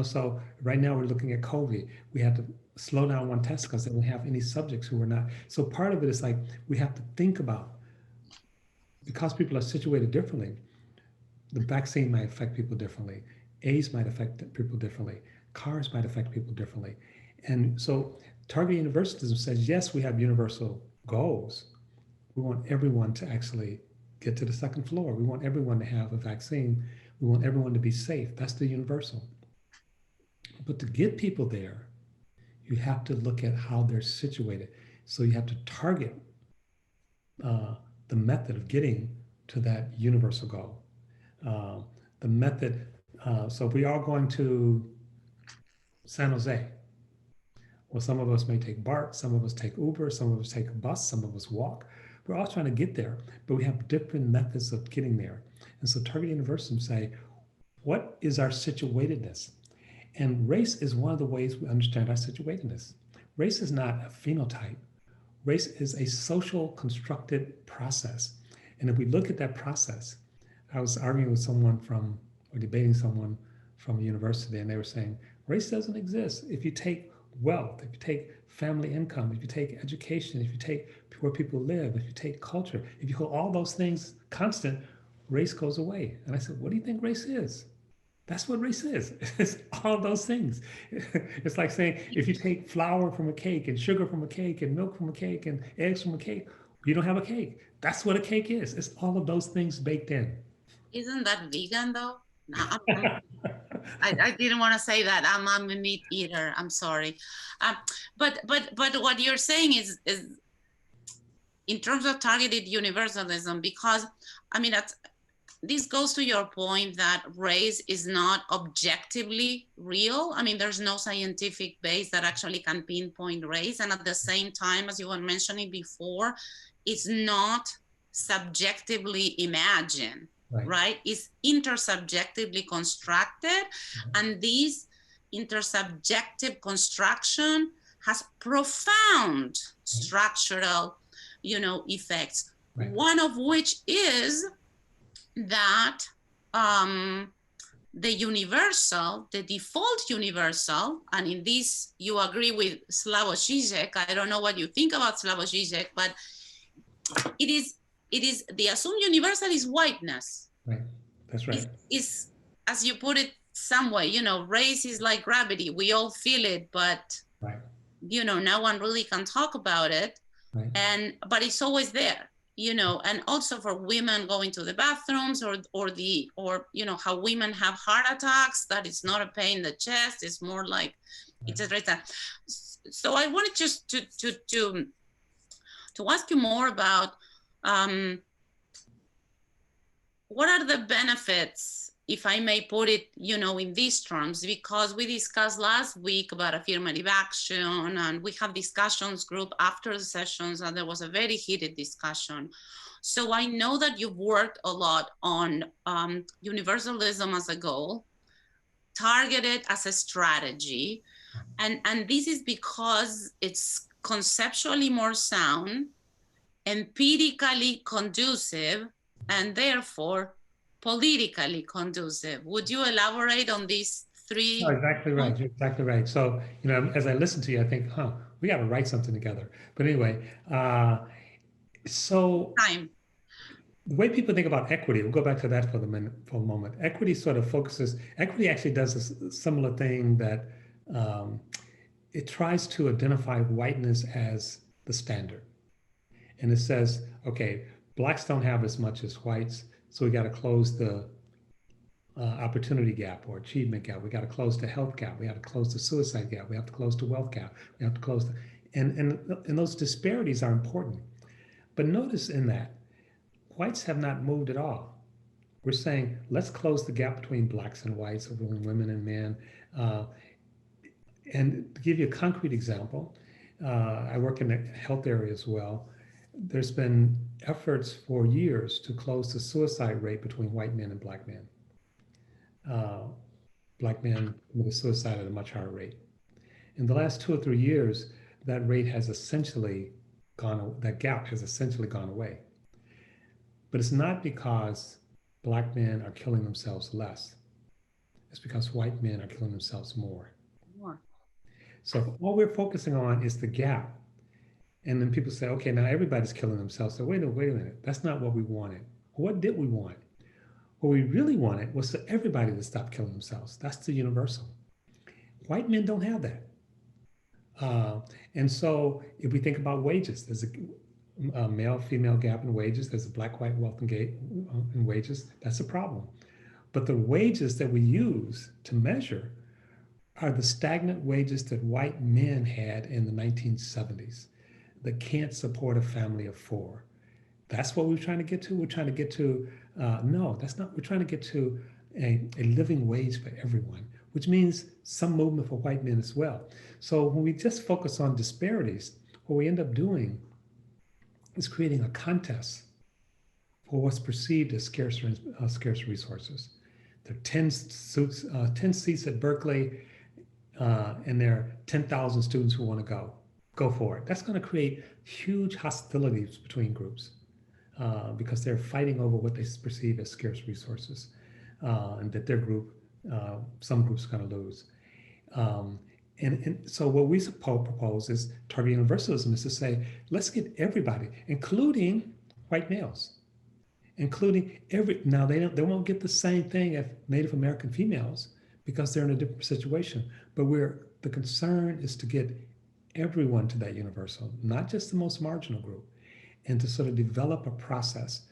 So right now we're looking at COVID. We had to slow down one test because they don't have any subjects who were not. So part of it is like, we have to think about, because people are situated differently, the vaccine might affect people differently. AIDS might affect people differently. Cars might affect people differently. And so Target Universalism says, yes, we have universal goals. We want everyone to actually get to the second floor. We want everyone to have a vaccine. We want everyone to be safe. That's the universal. But to get people there, you have to look at how they're situated. So you have to target the method of getting to that universal goal. The method, so if we are going to San Jose, well, some of us may take BART, some of us take Uber, some of us take a bus, some of us walk. We're all trying to get there, but we have different methods of getting there. And so Target Universalism say, what is our situatedness? And race is one of the ways we understand our situatedness. Race is not a phenotype. Race is a social constructed process. And if we look at that process, I was arguing with someone or debating someone from a university, and they were saying, race doesn't exist. If you take wealth, if you take family income, if you take education, if you take where people live, if you take culture, if you hold all those things constant, race goes away. And I said, what do you think race is? That's what race is. It's all those things. It's like saying, if you take flour from a cake and sugar from a cake and milk from a cake and eggs from a cake, you don't have a cake. That's what a cake is. It's all of those things baked in. Isn't that vegan though? No, I didn't want to say that. I'm a meat eater. I'm sorry. But what you're saying is in terms of targeted universalism, because I mean, this goes to your point that race is not objectively real. I mean, there's no scientific base that actually can pinpoint race. And at the same time, as you were mentioning before, it's not subjectively imagined, right? It's intersubjectively constructed. And this intersubjective construction has profound structural, effects. One of which is that the universal, the default universal, and in this you agree with Slavoj Žižek. I don't know what you think about Slavoj Žižek, but it is the assumed universal is whiteness. Right, that's right. Is as you put it some way, race is like gravity. We all feel it, but no one really can talk about it. But it's always there. And also for women going to the bathrooms or how women have heart attacks, that it's not a pain in the chest, it's more like, etc. So I wanted just to ask you more about what are the benefits, if I may put it, in these terms, because we discussed last week about affirmative action, and we have discussions group after the sessions, and there was a very heated discussion. So I know that you've worked a lot on universalism as a goal, targeted as a strategy, and this is because it's conceptually more sound, empirically conducive, and therefore politically conducive. Would you elaborate on these three? Oh, exactly right. You're exactly right. So, as I listen to you, I think, we got to write something together. But anyway, so Time. the way people think about equity, we'll go back to that for a moment. Equity actually does a similar thing that it tries to identify whiteness as the standard. And it says, okay, blacks don't have as much as whites, so we got to close the opportunity gap or achievement gap. We got to close the health gap. We have to close the suicide gap. We have to close the wealth gap. We have to close and those disparities are important. But notice in that, whites have not moved at all. We're saying, let's close the gap between blacks and whites, between women and men. And to give you a concrete example, I work in the health area as well. There's been efforts for years to close the suicide rate between white men and black men. Black men commit suicide at a much higher rate. In the last 2 or 3 years, that gap has essentially gone away. But it's not because black men are killing themselves less. It's because white men are killing themselves more. So all we're focusing on is the gap. And then people say, okay, now everybody's killing themselves. So wait a minute. That's not what we wanted. What did we want? What we really wanted was for everybody to stop killing themselves. That's the universal. White men don't have that. And so if we think about wages, there's a male-female gap in wages. There's a black-white wealth in wages. That's a problem. But the wages that we use to measure are the stagnant wages that white men had in the 1970s that can't support a family of 4. That's what we're trying to get to. We're trying to get to, no, that's not, we're trying to get to a living wage for everyone, which means some movement for white men as well. So when we just focus on disparities, what we end up doing is creating a contest for what's perceived as scarce resources. There are 10 seats at Berkeley, and there are 10,000 students who want to go for it. That's going to create huge hostilities between groups because they're fighting over what they perceive as scarce resources, and that their group, some groups are going to lose. And so what we propose is target universalism is to say, let's get everybody, including white males, now they won't get the same thing as Native American females because they're in a different situation. But the concern is to get everyone to that universal, not just the most marginal group, and to sort of develop a process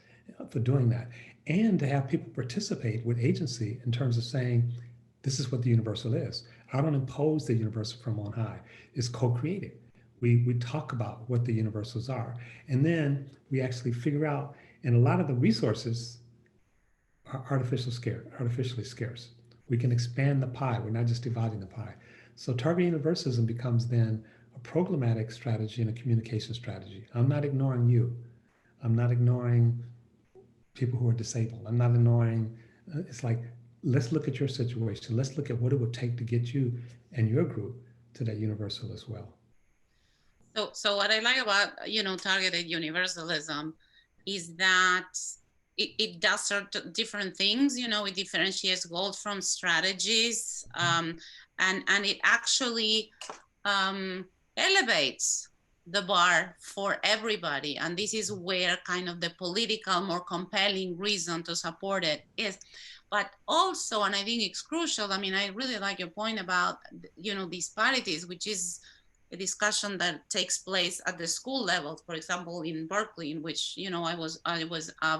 for doing that, and to have people participate with agency in terms of saying, this is what the universal is. I don't impose the universal from on high. It's co-created. We talk about what the universals are, and then we actually figure out, and a lot of the resources are artificially scarce. We can expand the pie. We're not just dividing the pie. So target universalism becomes then a programmatic strategy and a communication strategy. I'm not ignoring you. I'm not ignoring people who are disabled. I'm not ignoring, it's like, let's look at your situation. Let's look at what it would take to get you and your group to that universal as well. So what I like about, targeted universalism is that it does certain different things, it differentiates goals from strategies, and it actually elevates the bar for everybody. And this is where kind of the political, more compelling reason to support it is. But also, and I think it's crucial, I really like your point about, disparities, which is a discussion that takes place at the school level, for example, in Berkeley, in which, I was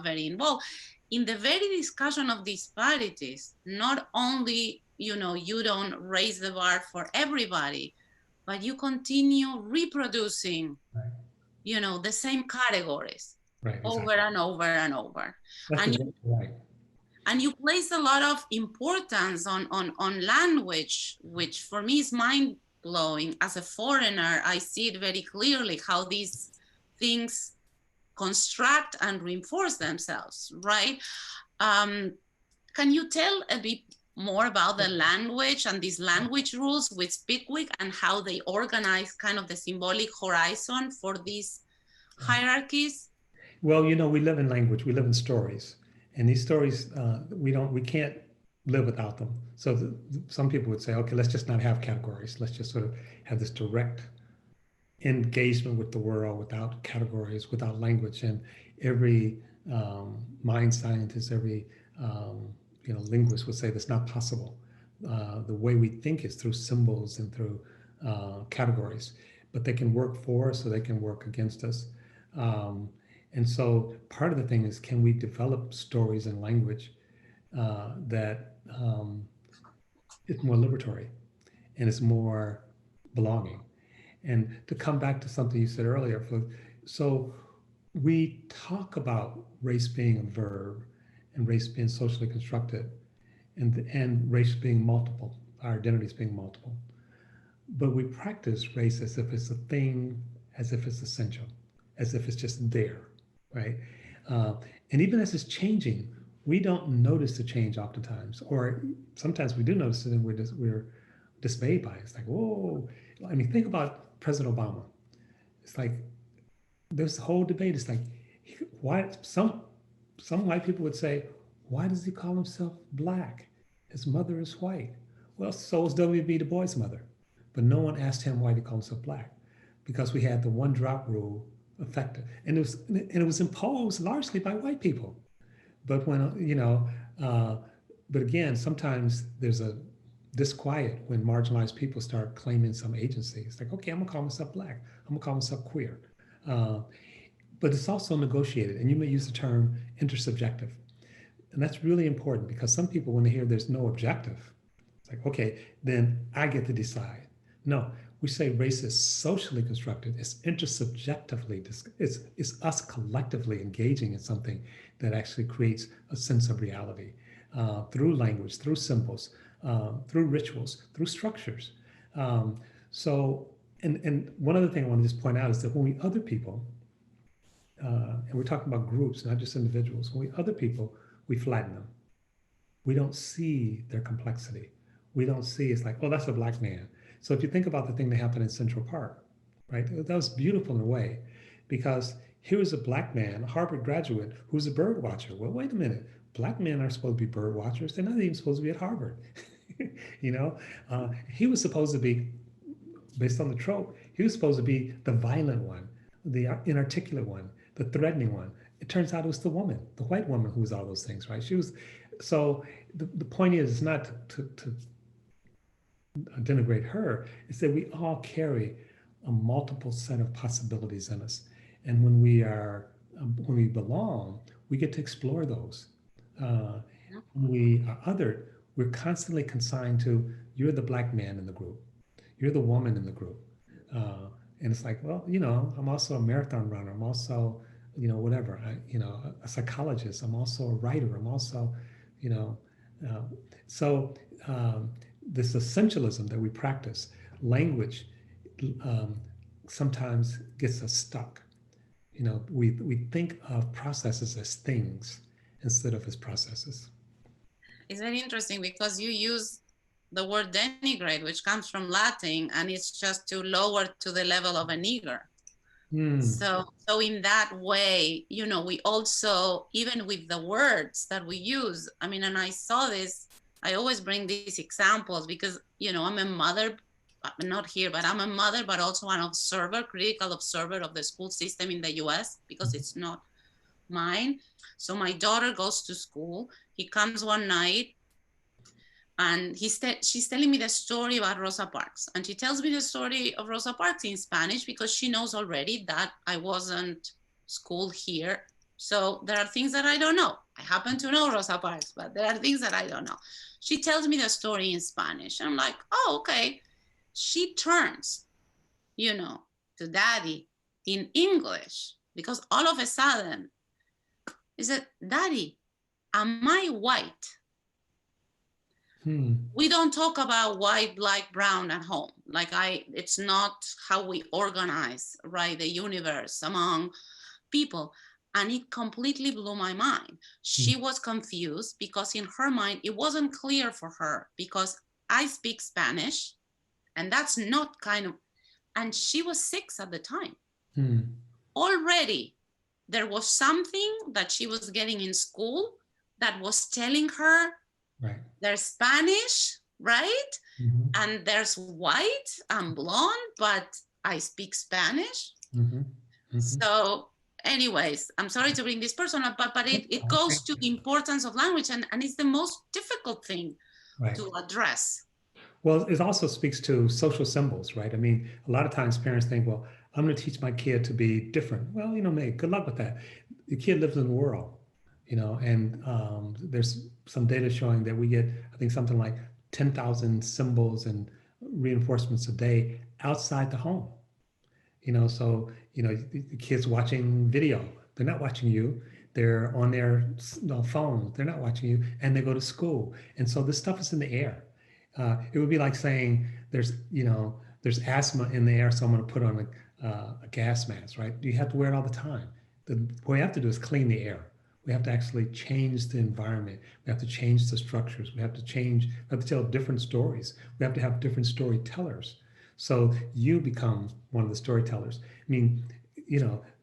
very involved. In the very discussion of disparities, not only, you don't raise the bar for everybody, but you continue reproducing, Right. you know, the same categories Right. over Exactly. and over and over. That's And exactly right. and you place a lot of importance on language, which for me is mind blowing. As a foreigner, I see it very clearly how these things construct and reinforce themselves, right? Can you tell a bit more about the language and these language rules we speak with and how they organize kind of the symbolic horizon for these hierarchies? Well, you know, we live in language, we live in stories, and these stories, we can't live without them. So some people would say, okay, let's just not have categories. Let's just sort of have this direct engagement with the world without categories, without language. And every mind scientist, every linguist would say that's not possible. The way we think is through symbols and through categories, but they can work for us or they can work against us. And so part of the thing is, can we develop stories and language that is more liberatory and is more belonging? And to come back to something you said earlier, so we talk about race being a verb and race being socially constructed and race being multiple, our identities being multiple. But we practice race as if it's a thing, as if it's essential, as if it's just there, right? Uh, and even as it's changing, we don't notice the change oftentimes, or sometimes we do notice it and we're dismayed by it. It's like, whoa. I mean, think about President Obama. It's like there's a whole debate. It's like, why some white people would say, why does he call himself black? His mother is white. Well, so is W.B. Du Bois' mother. But no one asked him why he called himself black, because we had the one drop rule effective, and it was imposed largely by white people. But when but again, sometimes there's a disquiet when marginalized people start claiming some agency. It's like, okay, I'm gonna call myself black. I'm gonna call myself queer. Uh, but it's also negotiated, and you may use the term intersubjective, and that's really important because some people, when they hear there's no objective, it's like, okay, then I get to decide. No, we say race is socially constructed. It's intersubjectively. It's us collectively engaging in something that actually creates a sense of reality through language, through symbols, through rituals, through structures. Um, so, and one other thing I want to just point out is that when we other people, and we're talking about groups, not just individuals, when we other people, we flatten them. We don't see their complexity. We don't see, it's like, oh, that's a black man. So if you think about the thing that happened in Central Park, right? That was beautiful in a way, because here was a black man, a Harvard graduate, who's a bird watcher. Well, wait a minute. Black men aren't supposed to be bird watchers. They're not even supposed to be at Harvard. you know, he was supposed to be, based on the trope, he was supposed to be the violent one, the inarticulate one, the threatening one. It turns out it was the woman, the white woman, who was all those things, right? She was. So the point is not to denigrate her. It's that we all carry a multiple set of possibilities in us, and when we belong, we get to explore those. When we are othered, we're constantly consigned to, you're the black man in the group, you're the woman in the group, and it's like, well, I'm also a marathon runner. I'm also, whatever. A psychologist. I'm also a writer. I'm also, you know, uh, so. This essentialism that we practice, language, um, sometimes gets us stuck. We think of processes as things instead of as processes. It's very interesting because you use the word denigrate, which comes from Latin, and it's just to lower to the level of an eager. So in that way, we also, even with the words that we use, I mean, and I saw this, I always bring these examples because, I'm a mother, not here, but I'm a mother, but also an observer, critical observer of the school system in the US, because it's not mine. So my daughter goes to school. He comes one night and she's telling me the story about Rosa Parks. And she tells me the story of Rosa Parks in Spanish because she knows already that I wasn't schooled here. So there are things that I don't know. I happen to know Rosa Parks, but there are things that I don't know. She tells me the story in Spanish. I'm like, oh, okay. She turns to daddy in English, because all of a sudden he said, Daddy, am I white? We don't talk about white, black, brown at home. It's not how we organize, right, the universe among people. And it completely blew my mind. She was confused because in her mind, it wasn't clear for her, because I speak Spanish and that's not and she was 6 at the time. Already there was something that she was getting in school that was telling her, right, there's Spanish, right? And there's white and blonde, but I speak Spanish. So anyways, I'm sorry to bring this person up, but it goes to the importance of language, and it's the most difficult thing to address. Well, it also speaks to social symbols, right? I mean, a lot of times parents think, well, I'm going to teach my kid to be different. Well, May, good luck with that. The kid lives in the world, and there's some data showing that we get, I think, something like 10,000 symbols and reinforcements a day outside the home. So, the kids watching video, they're not watching you. They're on their phones, they're not watching you, and they go to school. And so this stuff is in the air. It would be like saying there's asthma in the air, so I'm going to put on a gas mask, right? You have to wear it all the time. What we have to do is clean the air. We have to actually change the environment. We have to change the structures. We have to tell different stories. We have to have different storytellers. So you become one of the storytellers. I mean,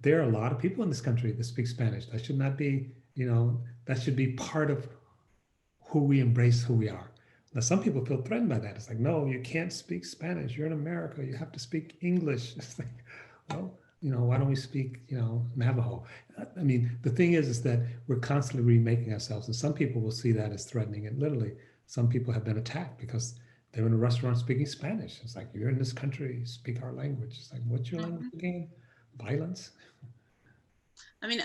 there are a lot of people in this country that speak Spanish. That should not be, that should be part of who we embrace, who we are. Now, some people feel threatened by that. It's like, no, you can't speak Spanish. You're in America. You have to speak English. It's like, well, why don't we speak, Navajo? I mean, the thing is that we're constantly remaking ourselves. And some people will see that as threatening. And literally, some people have been attacked because they're in a restaurant speaking Spanish. It's like, you're in this country, speak our language. It's like, what's your language again? Violence? I mean,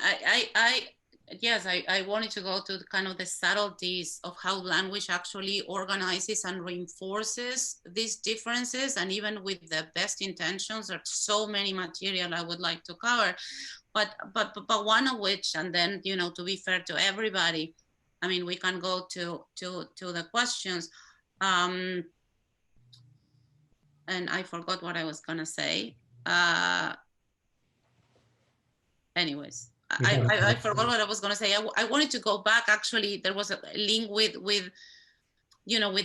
yes, I wanted to go to kind of the subtleties of how language actually organizes and reinforces these differences. And even with the best intentions, there's so many material I would like to cover, but one of which, and then, to be fair to everybody, I mean, we can go to the questions. And I forgot what I was gonna say. Anyways. I forgot what I was going to say. I wanted to go back. Actually, there was a link with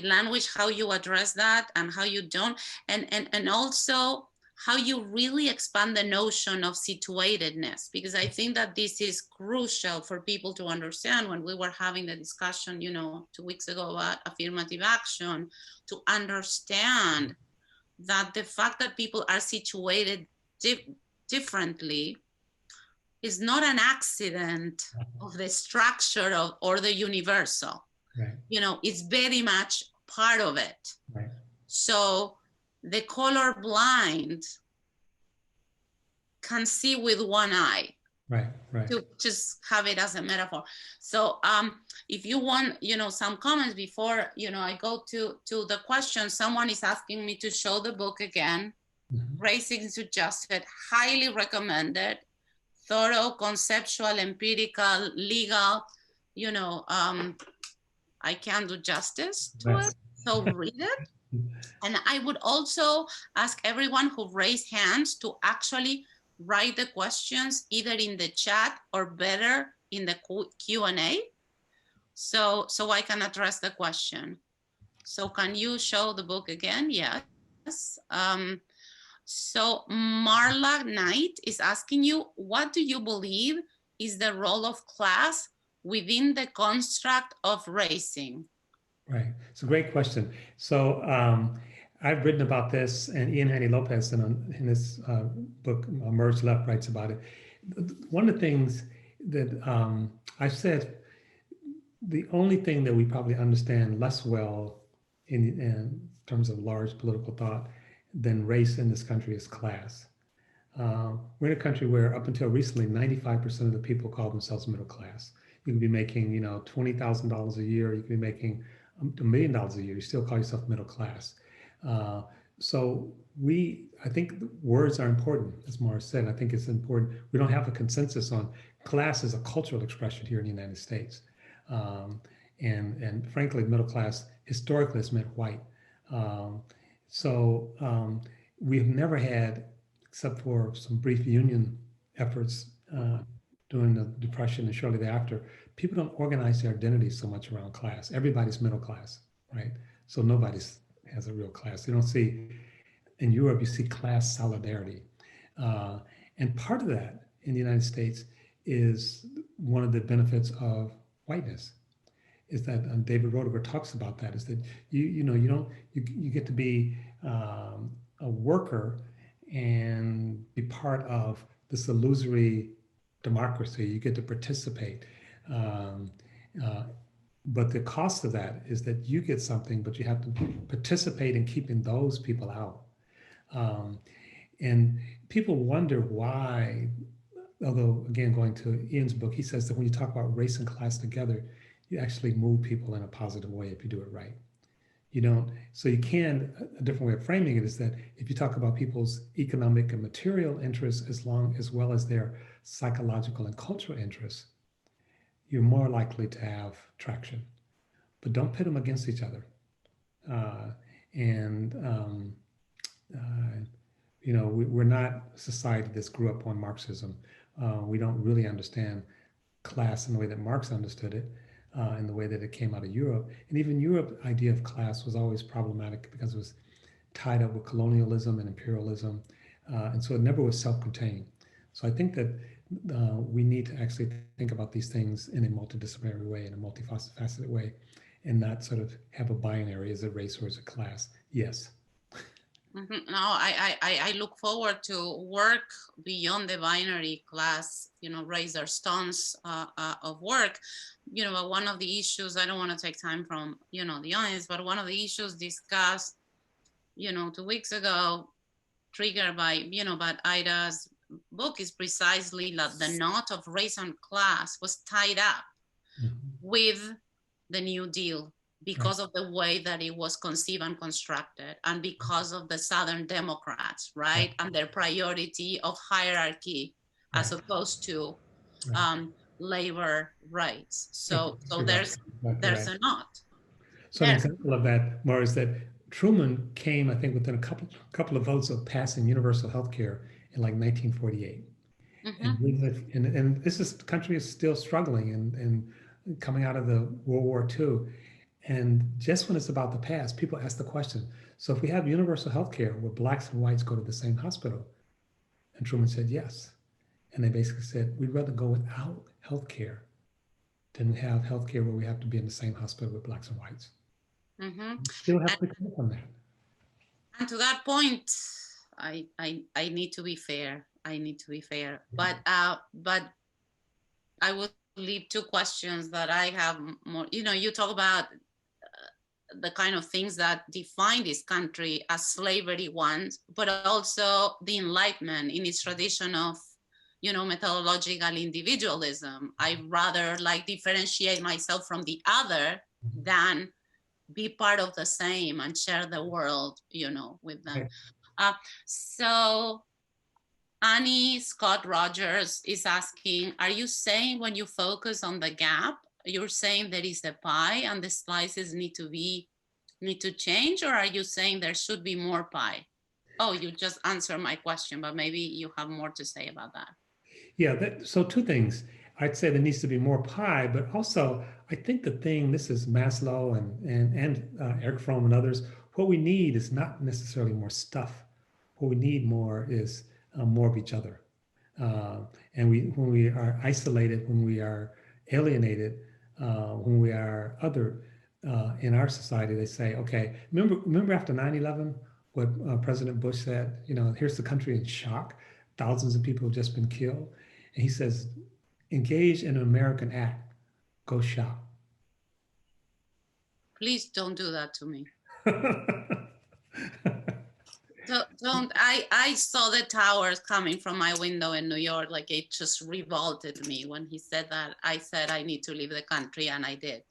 language, how you address that and how you don't, and also how you really expand the notion of situatedness, because I think that this is crucial for people to understand. When we were having the discussion, 2 weeks ago about affirmative action, to understand that the fact that people are situated differently is not an accident of the structure or the universal. Right. It's very much part of it. Right. So the colorblind can see with one eye. Right. To just have it as a metaphor. So if you want, some comments before, I go to the question. Someone is asking me to show the book again. Raising to Justice, highly recommended. Thorough, conceptual, empirical, legal, I can't do justice to it, so read it. And I would also ask everyone who raised hands to actually write the questions either in the chat or better in the Q&A, so I can address the question. So can you show the book again? Yes. So Marla Knight is asking you, what do you believe is the role of class within the construct of raising? Right, it's a great question. So I've written about this, and Ian Haney Lopez in his book, Merge Left, writes about it. One of the things that I've said, the only thing that we probably understand less well in terms of large political thought than race in this country is class. We're in a country where up until recently, 95% of the people call themselves middle class. You can be making, $20,000 a year. You can be making $1 million a year. You still call yourself middle class. So I think words are important, as Mara said. I think it's important. We don't have a consensus on class as a cultural expression here in the United States. Um, and frankly, middle class historically has meant white. Um, so we've never had, except for some brief union efforts during the Depression and shortly thereafter, people don't organize their identities so much around class. Everybody's middle class, right? So nobody's has a real class. You don't see in Europe, you see class solidarity. Uh, and part of that in the United States is one of the benefits of whiteness is that David Roediger talks about that is that you get to be a worker and be part of this illusory democracy. You get to participate. Um, uh, but the cost of that is that you get something, but you have to participate in keeping those people out. Um, and people wonder why, although again, going to Ian's book, he says that when you talk about race and class together, you actually move people in a positive way if you do it right. You don't, so you can, a different way of framing it is that if you talk about people's economic and material interests as well as their psychological and cultural interests, you're more likely to have traction. But don't pit them against each other. Uh, and uh, we're not a society that's grew up on Marxism. We don't really understand class in the way that Marx understood it, in the way that it came out of Europe. And even Europe idea of class was always problematic because it was tied up with colonialism and imperialism. And so it never was self-contained. So I think that we need to actually think about these things in a multidisciplinary way, in a multifaceted way, and not sort of have a binary, is it race or is it class? Yes. Mm-hmm. No, I look forward to work beyond the binary class, raise our stones of work. But one of the issues, I don't want to take time from, the audience, but one of the issues discussed, 2 weeks ago, triggered by, by Ida's book is precisely that the knot of race and class was tied up with the New Deal because of the way that it was conceived and constructed, and because of the Southern Democrats, right? And their priority of hierarchy as opposed to labor rights. So there's a knot. So an example of that, Mara, is that Truman came, I think, within a couple of votes of passing universal health care in like 1948. And this country is still struggling and coming out of the World War II. And just when it's about to pass, people ask the question, so if we have universal health care where blacks and whites go to the same hospital, and Truman said yes. And they basically said, we'd rather go without health care than have health care where we have to be in the same hospital with blacks and whites. Still have to come from that. And to that point, I need to be fair. But I will leave two questions that I have more. You talk about the kind of things that define this country as slavery ones, but also the Enlightenment in its tradition of, methodological individualism. I rather differentiate myself from the other than be part of the same and share the world, with them. So Annie Scott Rogers is asking, are you saying when you focus on the gap, you're saying there is a pie and the slices need to change, or are you saying there should be more pie? Oh, you just answered my question, but maybe you have more to say about that. Yeah, so two things. I'd say there needs to be more pie, but also I think this is Maslow and Eric Fromm and others, what we need is not necessarily more stuff. What we need more is more of each other. And when we are isolated, when we are alienated, when we are other in our society, they say, okay, remember after 9/11, what President Bush said, here's the country in shock. Thousands of people have just been killed. And he says, engage in an American act, go shop. Please don't do that to me. Don't. I saw the towers coming from my window in New York. It just revolted me when he said that. I said I need to leave the country, and I did.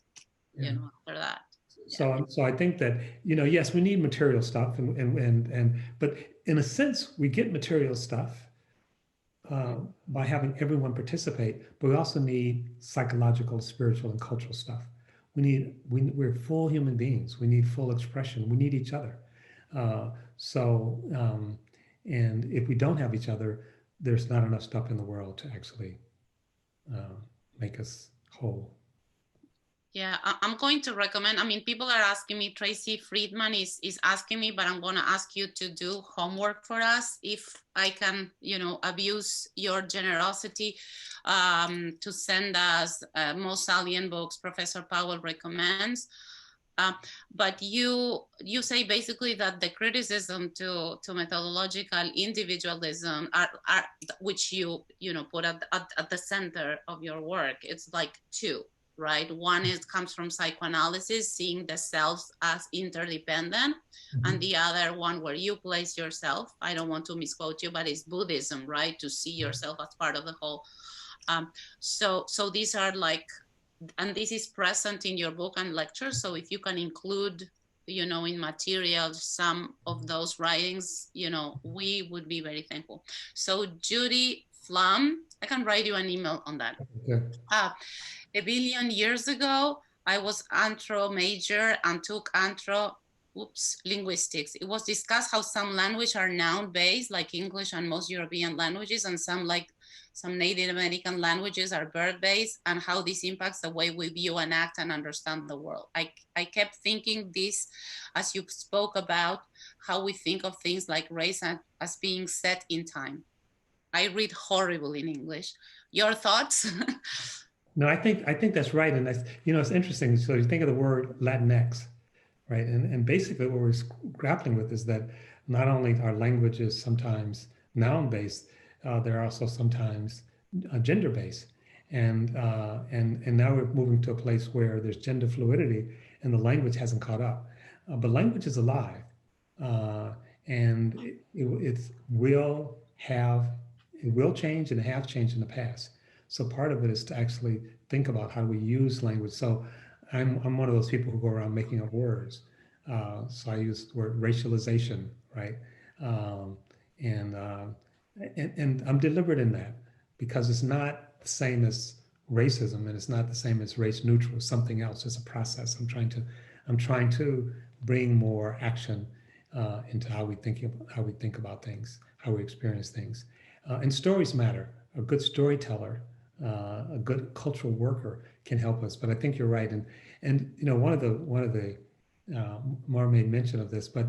After that. So I think that, yes, we need material stuff, but in a sense, we get material stuff by having everyone participate, but we also need psychological, spiritual, and cultural stuff. We're full human beings. We need full expression. We need each other. Uh, so, and if we don't have each other, there's not enough stuff in the world to actually uh, make us whole. Yeah, I'm going to recommend, I mean, people are asking me, Tracy Friedman is asking me, but I'm going to ask you to do homework for us if I can, abuse your generosity to send us most salient books Professor Powell recommends. But you say basically that the criticism to methodological individualism are which you put at the center of your work, it's like two, right? One comes from psychoanalysis, seeing the selves as interdependent, and the other one where you place yourself, I don't want to misquote you, but it's Buddhism, right? To see yourself as part of the whole. So these are like, and this is present in your book and lectures. So if you can include, in materials, some of those writings, we would be very thankful. So Judy Flum, I can write you an email on that. Okay. A billion years ago, I was anthro major and took linguistics. It was discussed how some languages are noun-based, like English and most European languages, and some Native American languages are verb-based, and how this impacts the way we view and act and understand the world. I kept thinking this as you spoke about how we think of things like race as being set in time. I read horrible in English. Your thoughts? No, I think that's right, and that's it's interesting. So you think of the word Latinx, right? And basically what we're grappling with is that not only are languages sometimes noun-based, they're also sometimes gender-based, and now we're moving to a place where there's gender fluidity, and the language hasn't caught up. But language is alive, and it will change and have changed in the past. So part of it is to actually think about how we use language. So I'm one of those people who go around making up words. So I use the word racialization, right? Um, and, uh, and I'm deliberate in that because it's not the same as racism, and it's not the same as race neutral. It's something else. It's a process. I'm trying to bring more action into how we think about things, how we experience things. And stories matter. A good storyteller, a good cultural worker can help us. But I think you're right. And one of the Mar made mention of this, but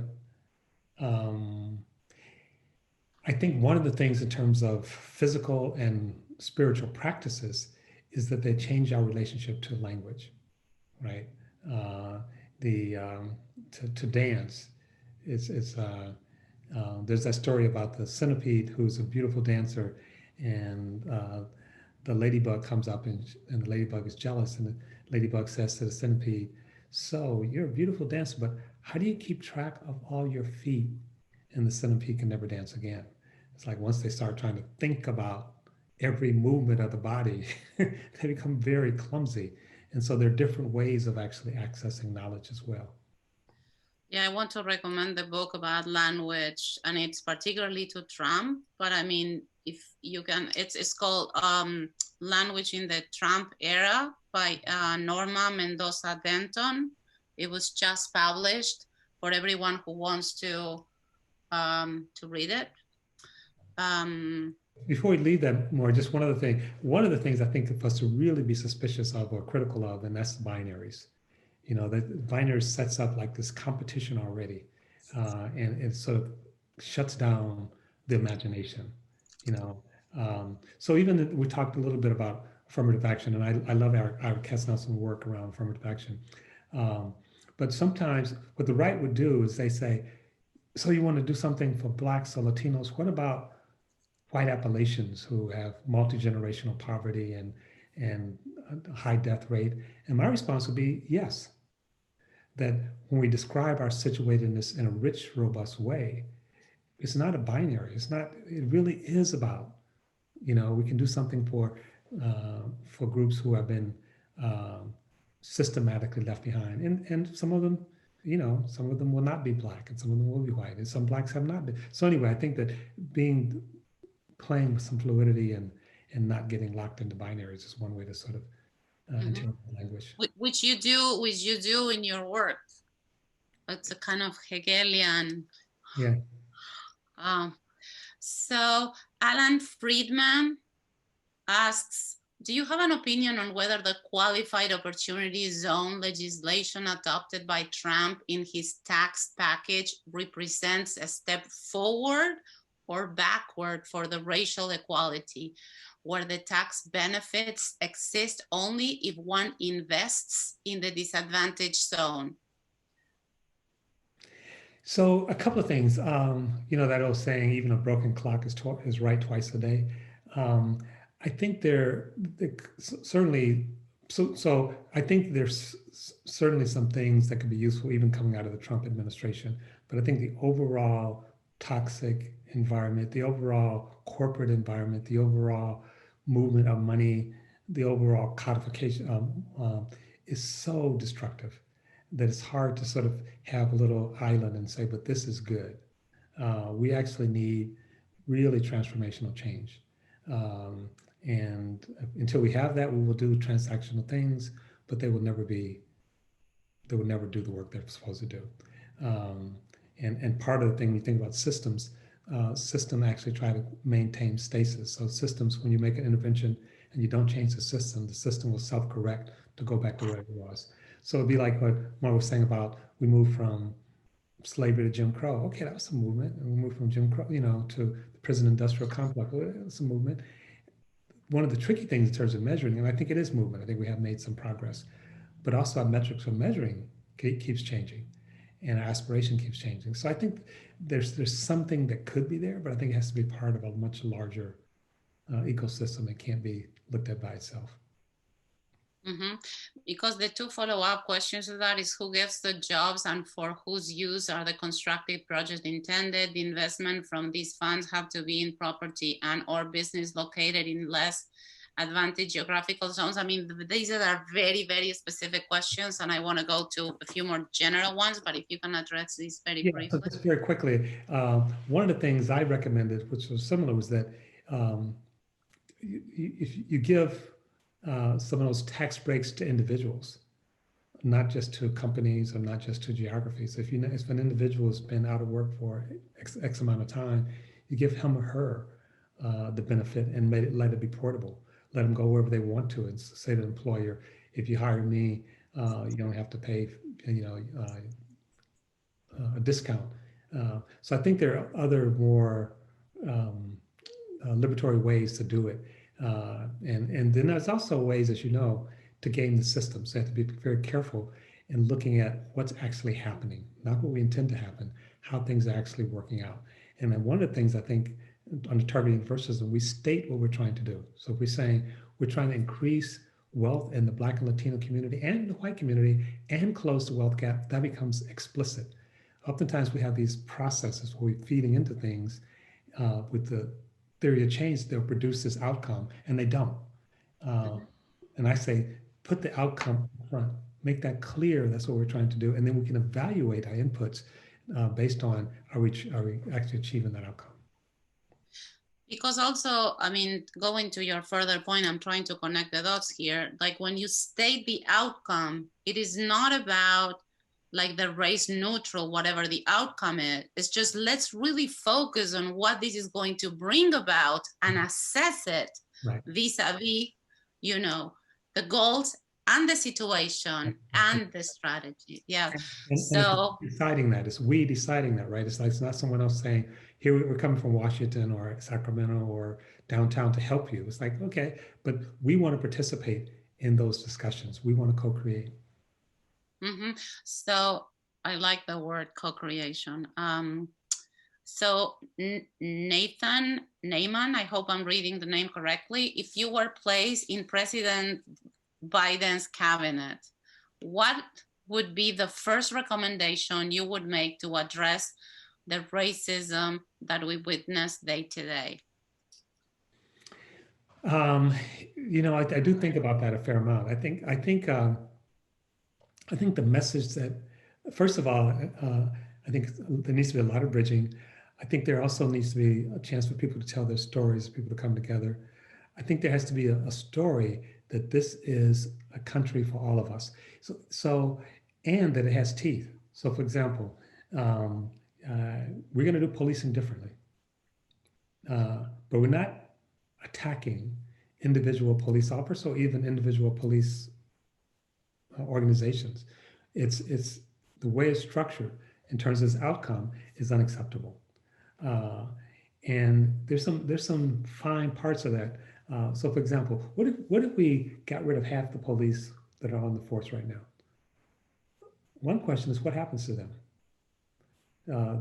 I think one of the things in terms of physical and spiritual practices is that they change our relationship to language, right? To dance, there's that story about the centipede who's a beautiful dancer, and the ladybug comes up, and the ladybug is jealous, and the ladybug says to the centipede, "So you're a beautiful dancer, but how do you keep track of all your feet?" And the centipede can never dance again. It's like once they start trying to think about every movement of the body, they become very clumsy. And so there are different ways of actually accessing knowledge as well. Yeah, I want to recommend the book about language, and it's particularly to Trump, but I mean, if you can, it's called Language in the Trump Era by Norma Mendoza Denton. It was just published for everyone who wants to read it. Before we leave that more, just one other thing. One of the things I think for us to really be suspicious of or critical of, and that's the binaries. That binary sets up like this competition already, and it sort of shuts down the imagination. So even we talked a little bit about affirmative action, and I love our Cass Nelson work around affirmative action. But sometimes what the right would do is they say, so you want to do something for Blacks or Latinos? What about white Appalachians who have multi-generational poverty and a high death rate? And my response would be yes. That when we describe our situatedness in a rich, robust way, it's not a binary. It really is about, we can do something for groups who have been systematically left behind. And some of them, some of them will not be Black and some of them will be white and some Blacks have not been. So anyway, I think that playing with some fluidity and not getting locked into binaries is one way to sort of interpret language. Which you do in your work. It's a kind of Hegelian. Yeah. So Alan Friedman asks, do you have an opinion on whether the qualified opportunity zone legislation adopted by Trump in his tax package represents a step forward or backward for the racial equality, where the tax benefits exist only if one invests in the disadvantaged zone? So a couple of things, that old saying, even a broken clock is right twice a day. I think certainly, so I think there's certainly some things that could be useful even coming out of the Trump administration. But I think the overall toxic environment, the overall corporate environment, the overall movement of money, the overall codification is so destructive that it's hard to sort of have a little island and say, but this is good. We actually need really transformational change. And until we have that, we will do transactional things, but they will never do the work they're supposed to do. And part of the thing, when you think about systems, system actually try to maintain stasis. So systems, when you make an intervention and you don't change the system will self-correct to go back to where it was. So it'd be like what Mark was saying about we moved from slavery to Jim Crow. Okay, that was a movement. And we moved from Jim Crow, to the prison industrial complex. Well, that was a movement. One of the tricky things in terms of measuring, and I think it is movement. I think we have made some progress, but also our metrics for measuring keeps changing, and our aspiration keeps changing. So I think there's something that could be there, but I think it has to be part of a much larger ecosystem. It can't be looked at by itself. Because the two follow-up questions to that is who gets the jobs and for whose use are the constructive projects intended. The investment from these funds have to be in property and or business located in less advantaged geographical zones. I mean, these are very, very specific questions, and I want to go to a few more general ones, but if you can address these very briefly. So just very quickly, one of the things I recommended, which was similar, was that if you give some of those tax breaks to individuals, not just to companies or not just to geographies. If an individual has been out of work for X amount of time, you give him or her the benefit and let it be portable. Let them go wherever they want to, and say to the employer, if you hire me, you don't have to pay, a discount. So I think there are other more liberatory ways to do it. And then there's also ways, as you know, to game the system. So you have to be very careful in looking at what's actually happening, not what we intend to happen, how things are actually working out. And then one of the things I think under targeted universalism, we state what we're trying to do. So if we're saying we're trying to increase wealth in the Black and Latino community and the white community and close the wealth gap, that becomes explicit. Oftentimes we have these processes where we're feeding into things with the theory of change, they'll produce this outcome, and they don't. And I say, put the outcome in front, make that clear, that's what we're trying to do, and then we can evaluate our inputs based on are we actually achieving that outcome. Because also, I mean, going to your further point, I'm trying to connect the dots here. Like when you state the outcome, it is not about like the race neutral, whatever the outcome is. It's just let's really focus on what this is going to bring about and assess it vis-a-vis, the goals and the situation and the strategy. Yeah. And so deciding that, it's we deciding that, right? It's like, it's not someone else saying, here we're coming from Washington or Sacramento or downtown to help you. It's like, okay, but we want to participate in those discussions. We want to co-create. So I like the word co-creation. So Nathan Neyman, I hope I'm reading the name correctly. If you were placed in President Biden's cabinet, what would be the first recommendation you would make to address the racism that we witness day to day? I do think about that a fair amount. I think I think the message that, first of all, I think there needs to be a lot of bridging. I think there also needs to be a chance for people to tell their stories, people to come together. I think there has to be a story that this is a country for all of us. And that it has teeth. So, for example, um, we're going to do policing differently, but we're not attacking individual police officers or even individual police organizations. It's the way it's structured in terms of its outcome is unacceptable. Uh, and there's some fine parts of that. So, for example, what if we got rid of half the police that are on the force right now? One question is what happens to them?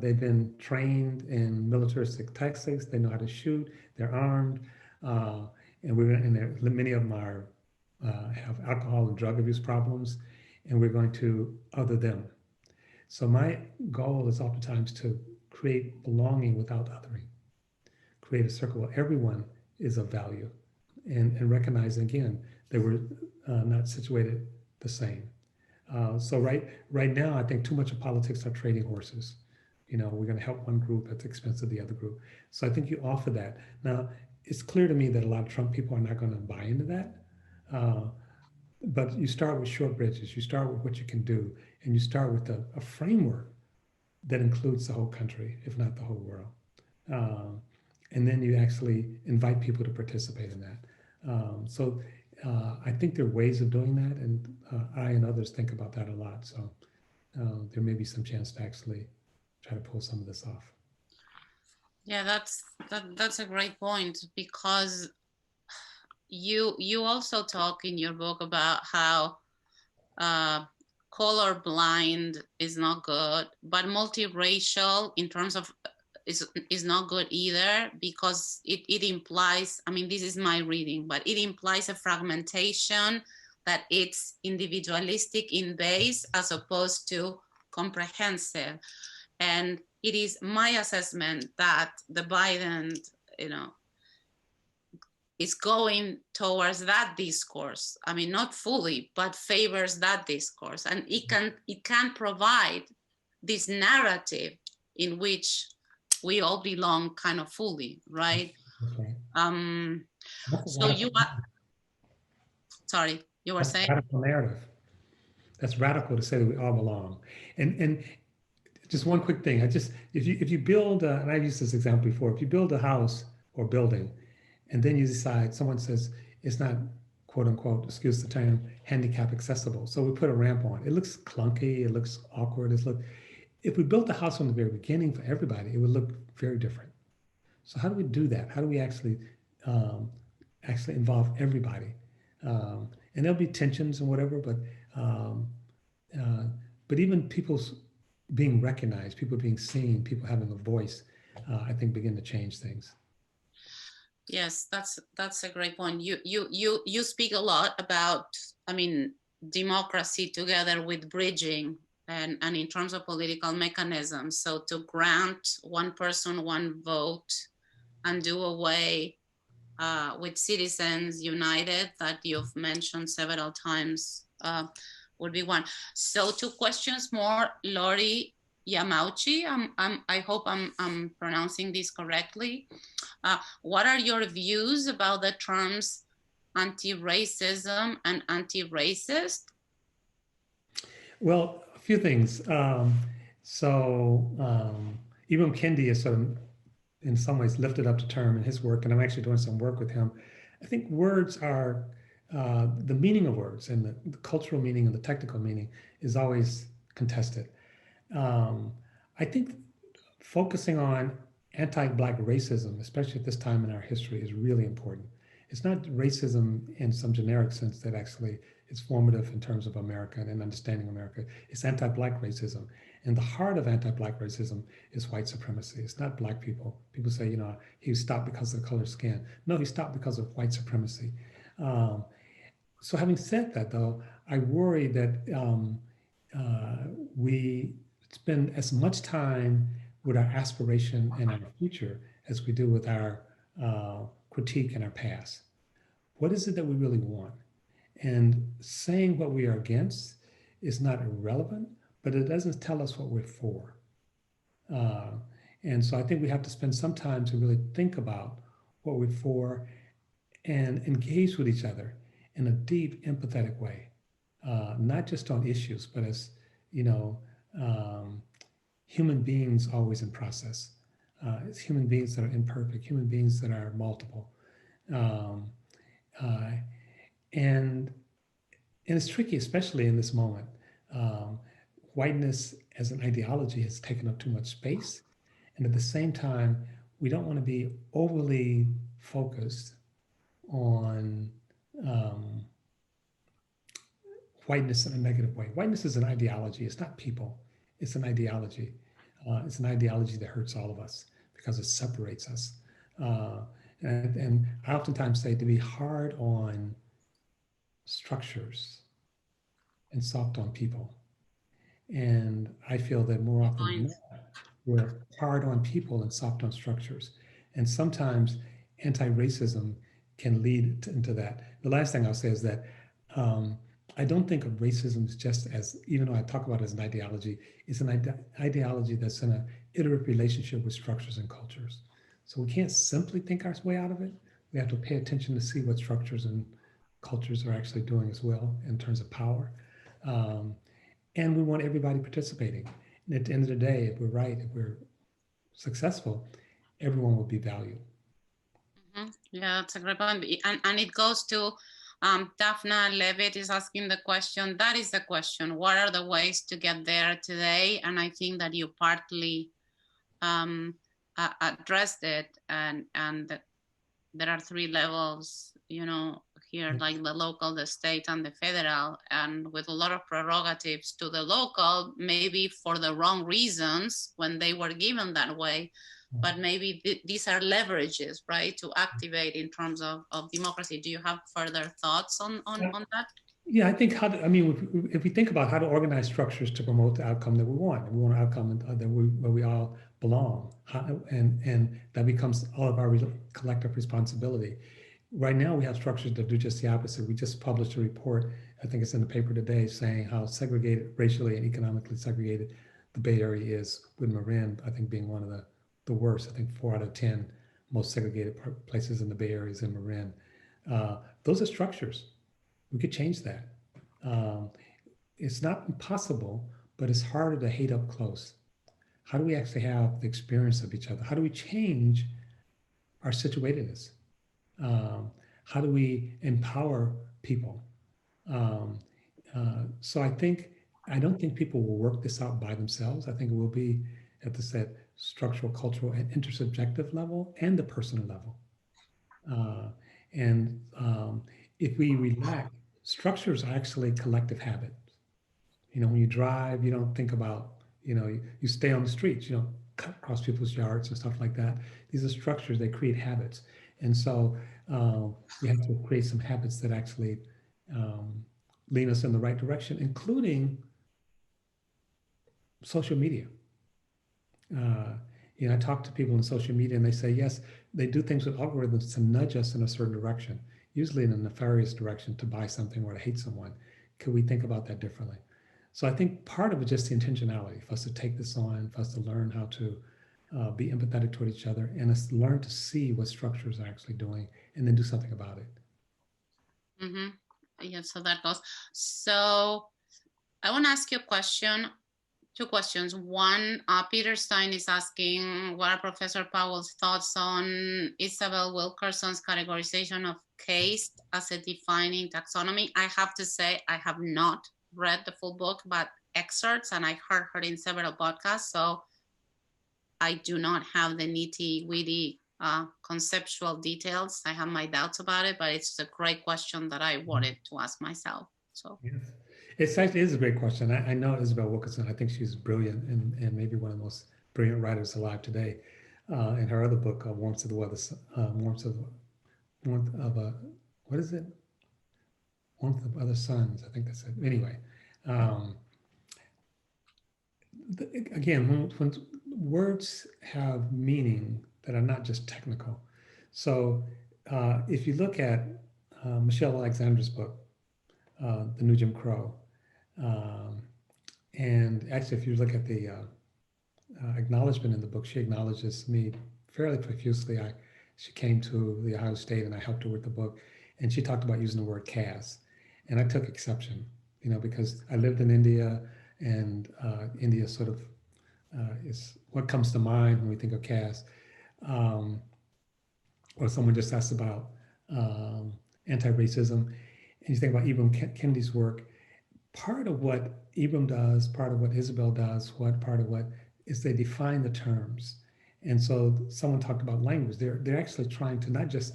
They've been trained in militaristic tactics. They know how to shoot. They're armed, uh, and many of them have alcohol and drug abuse problems, and we're going to other them. So my goal is oftentimes to create belonging without othering, create a circle where everyone is of value, and recognize again that we're not situated the same. So right now, I think too much of politics are trading horses. We're going to help one group at the expense of the other group. So I think you offer that. Now, it's clear to me that a lot of Trump people are not going to buy into that. Uh, but you start with short bridges. You start with what you can do, and you start with a framework that includes the whole country, if not the whole world. Um, and then you actually invite people to participate in that. I think there are ways of doing that, and I and others think about that a lot. So there may be some chance to actually try to pull some of this off. Yeah, that's a great point, because you also talk in your book about how colorblind is not good, but multiracial in terms of is not good either, because it implies, I mean, this is my reading, but it implies a fragmentation that it's individualistic in base as opposed to comprehensive. And it is my assessment that the Biden, is going towards that discourse. I mean, not fully, but favors that discourse. And it can provide this narrative in which we all belong kind of fully, right? Okay. So you were saying? Radical narrative. That's radical to say that we all belong. And just one quick thing. If you build, and I've used this example before, if you build a house or building, and then you decide, someone says it's not, quote unquote, excuse the term, handicap accessible. So we put a ramp on. It looks clunky, it looks awkward. If we built the house from the very beginning for everybody, it would look very different. So how do we do that? How do we actually involve everybody? And there'll be tensions and whatever, but even people's being recognized, people being seen, people having a voice, I think begin to change things. Yes, that's a great point. You speak a lot about, I mean, democracy together with bridging and in terms of political mechanisms. So to grant one person, one vote and do away with Citizens United that you've mentioned several times would be one. So 2 questions more. Lori Yamauchi, I hope I'm pronouncing this correctly. What are your views about the terms anti-racism and anti-racist? Well, a few things. Ibram Kendi is sort of, in some ways, lifted up the term in his work, and I'm actually doing some work with him. I think words are, the meaning of words and the cultural meaning and the technical meaning is always contested. I think focusing on anti-Black racism, especially at this time in our history, is really important. It's not racism in some generic sense that actually is formative in terms of America and understanding America. It's anti-Black racism. And the heart of anti-Black racism is white supremacy. It's not Black people. People say, he stopped because of the color of skin. No, he stopped because of white supremacy. So having said that, though, I worry that we spend as much time with our aspiration and our future as we do with our critique and our past. What is it that we really want? And saying what we are against is not irrelevant, but it doesn't tell us what we're for. And so I think we have to spend some time to really think about what we're for and engage with each other in a deep, empathetic way, not just on issues, but as, you know, human beings always in process. It's human beings that are imperfect, human beings that are multiple. Um, uh, and it's tricky, especially in this moment. Um, Whiteness as an ideology has taken up too much space. And at the same time, we don't want to be overly focused on um, whiteness in a negative way. Whiteness is an ideology, it's not people, it's an ideology. It's an ideology that hurts all of us because it separates us. Uh, and I oftentimes say to be hard on structures and soft on people. And I feel that more often than Point. not, we're hard on people and soft on structures. And sometimes anti-racism can lead into that. The last thing I'll say is that um, I don't think of racism as just as, even though I talk about it as an ideology, it's an ideology that's in an iterative relationship with structures and cultures. So we can't simply think our way out of it. We have to pay attention to see what structures and cultures are actually doing as well in terms of power. Um, and we want everybody participating. And at the end of the day, if we're right, if we're successful, everyone will be valued. Yeah, that's a great point. And it goes to Daphna Levitt is asking the question. That is the question. What are the ways to get there today? And I think that you partly addressed it. And there are three levels, you know, here, like the local, the state, and the federal, and with a lot of prerogatives to the local, maybe for the wrong reasons when they were given that way. But maybe these are leverages, right, to activate in terms of democracy. Do you have further thoughts on that? Yeah, I think if we think about how to organize structures to promote the outcome that we want an outcome that where we all belong, and that becomes all of our collective responsibility. Right now, we have structures that do just the opposite. We just published a report, I think it's in the paper today, saying how segregated, racially and economically segregated the Bay Area is, with Marin, I think, being one of the worst. I think 4 out of 10 most segregated places in the Bay Area is in Marin. Those are structures. We could change that. It's not impossible, but it's harder to hate up close. How do we actually have the experience of each other? How do we change our situatedness? How do we empower people? So I don't think people will work this out by themselves. I think it will be at the set structural, cultural, and intersubjective level and the personal level. If we relax, structures are actually collective habits. You know, when you drive, you don't think about, you stay on the streets, you don't cut across people's yards and stuff like that. These are structures, they create habits. And so we have to create some habits that actually lead us in the right direction, including social media. I talk to people in social media and they say, yes, they do things with algorithms to nudge us in a certain direction, usually in a nefarious direction, to buy something or to hate someone. Could we think about that differently? So I think part of it is just the intentionality for us to take this on, for us to learn how to be empathetic toward each other, and us learn to see what structures are actually doing and then do something about it. Mm-hmm. Yeah, so that goes. So I want to ask you a question. Two questions. One, Peter Stein is asking, what are Professor Powell's thoughts on Isabel Wilkerson's categorization of caste as a defining taxonomy? I have to say, I have not read the full book, but excerpts, and I heard her in several podcasts, so I do not have the nitty-gritty conceptual details. I have my doubts about it, but it's a great question that I wanted to ask myself. So. Yes. It is a great question. I know Isabel Wilkerson. I think she's brilliant and maybe one of the most brilliant writers alive today. In her other book, Warmth of the Weather, what is it? Warmth of Other Suns. I think that's it. Anyway, again, when words have meaning that are not just technical. So if you look at Michelle Alexander's book, The New Jim Crow, Um, and actually, if you look at the acknowledgement in the book, she acknowledges me fairly profusely. She came to the Ohio State and I helped her with the book, and she talked about using the word caste, and I took exception, because I lived in India, and India sort of is what comes to mind when we think of caste. Um, or someone just asked about um, anti-racism, and you think about Ibram Kennedy's work. Part of what Ibram does, part of what Isabel does, part of what is they define the terms. And so someone talked about language. They're actually trying to not just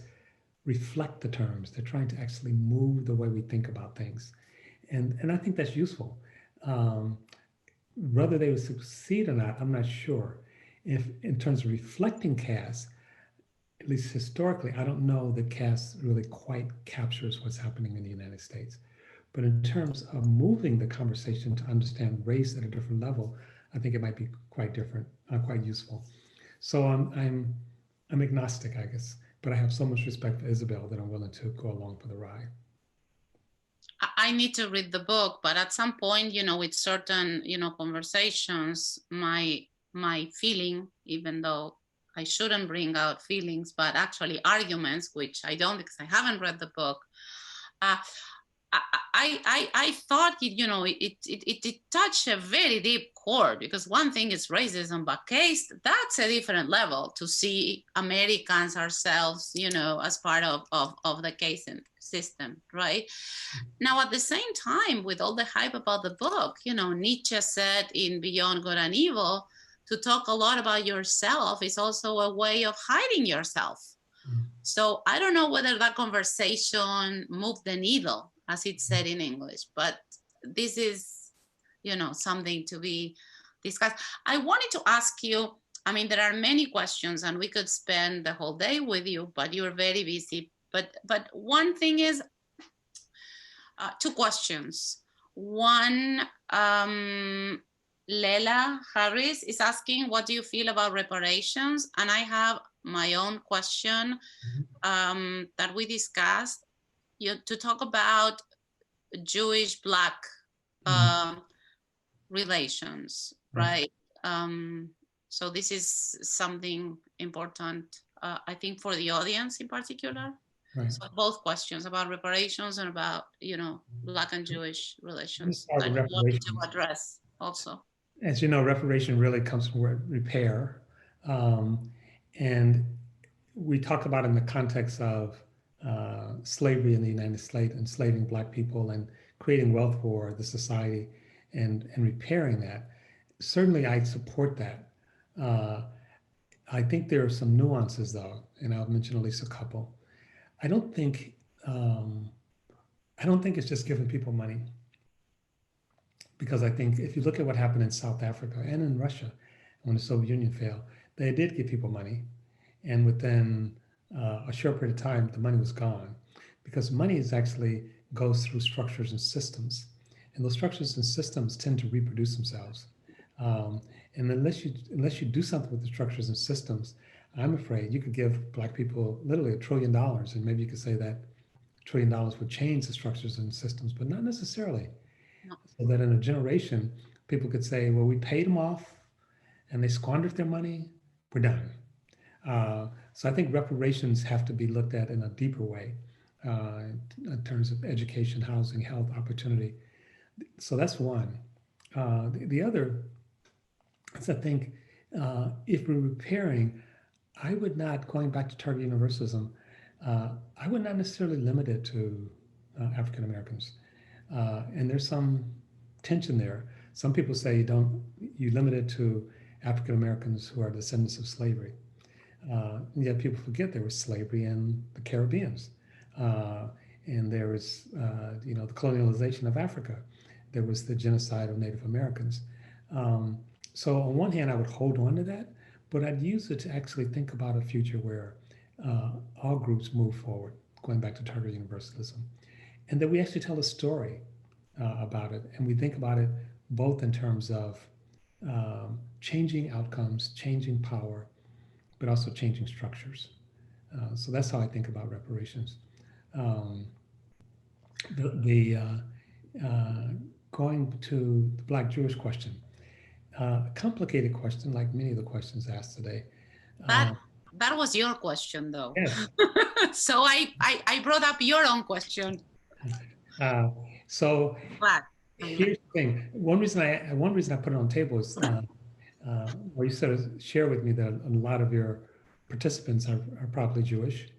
reflect the terms, they're trying to actually move the way we think about things. And I think that's useful. Um, Whether they would succeed or not, I'm not sure. If in terms of reflecting caste, at least historically, I don't know that caste really quite captures what's happening in the United States. But in terms of moving the conversation to understand race at a different level, I think it might be quite different, quite useful. So I'm agnostic, I guess, but I have so much respect for Isabel that I'm willing to go along for the ride. I need to read the book, but at some point, with certain, conversations, my feeling, even though I shouldn't bring out feelings, but actually arguments, which I don't because I haven't read the book. I thought it touched a very deep chord, because one thing is racism, but caste, that's a different level to see Americans ourselves, as part of the caste system, right? Now, at the same time, with all the hype about the book, Nietzsche said in Beyond Good and Evil, to talk a lot about yourself is also a way of hiding yourself. So I don't know whether that conversation moved the needle, as it's said in English, but this is, something to be discussed. I wanted to ask you, there are many questions and we could spend the whole day with you, but you're very busy. But one thing is, two questions. One, Lela Harris is asking, what do you feel about reparations? And I have my own question that we discussed, to talk about Jewish-Black relations, right? So this is something important, I think, for the audience in particular. Right. So both questions about reparations and about, Black and Jewish relations that I'd love to address also. As you know, reparation really comes from repair. And we talk about it in the context of slavery in the United States, enslaving Black people and creating wealth for the society and repairing that. Certainly, I support that. I think there are some nuances, though, and I'll mention at least a couple. I don't think it's just giving people money, because I think if you look at what happened in South Africa and in Russia when the Soviet Union failed, they did give people money, and within a short period of time, the money was gone, because money is actually goes through structures and systems, and those structures and systems tend to reproduce themselves. And unless you do something with the structures and systems, I'm afraid you could give Black people literally $1 trillion, and maybe you could say that $1 trillion would change the structures and systems, but not necessarily. No. So that in a generation, people could say, well, we paid them off and they squandered their money, we're done. So I think reparations have to be looked at in a deeper way in terms of education, housing, health, opportunity. So that's one. The other is, I think, if we're repairing, I would not, going back to target universalism, I would not necessarily limit it to African Americans. And there's some tension there. Some people say you limit it to African Americans who are descendants of slavery. And yet people forget there was slavery in the Caribbeans. And there was, the colonialization of Africa. There was the genocide of Native Americans. So on one hand, I would hold on to that, but I'd use it to actually think about a future where all groups move forward, going back to target universalism, and that we actually tell a story about it, and we think about it both in terms of changing outcomes, changing power, but also changing structures. So that's how I think about reparations. going to the Black Jewish question, a complicated question, like many of the questions asked today. That was your question, though. Yes. So I brought up your own question. So here's the thing. One reason I put it on the table is where you sort of share with me that a lot of your participants are probably Jewish,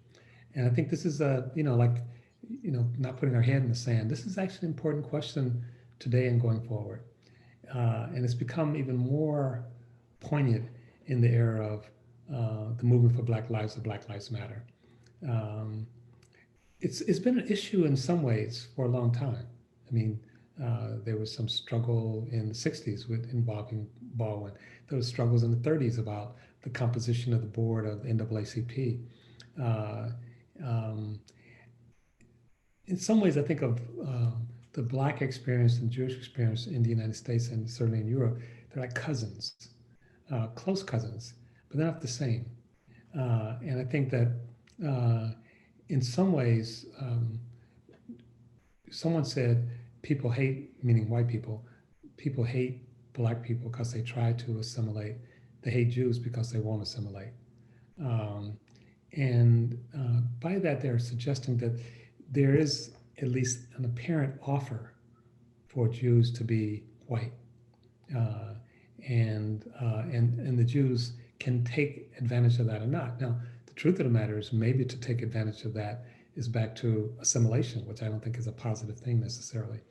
and I think this is not putting our head in the sand. This is actually an important question today and going forward, and it's become even more poignant in the era of the movement for Black Lives or Black Lives Matter. It's been an issue in some ways for a long time. I mean, there was some struggle in the 60s involving Baldwin. There was struggles in the 30s about the composition of the board of the NAACP. In some ways, I think of the Black experience and Jewish experience in the United States and certainly in Europe. They're like cousins, close cousins, but they're not the same. And I think that in some ways, someone said people hate, meaning white people hate Black people because they try to assimilate. They hate Jews because they won't assimilate. And by that, they're suggesting that there is at least an apparent offer for Jews to be white. And the Jews can take advantage of that or not. Now, the truth of the matter is maybe to take advantage of that is back to assimilation, which I don't think is a positive thing necessarily.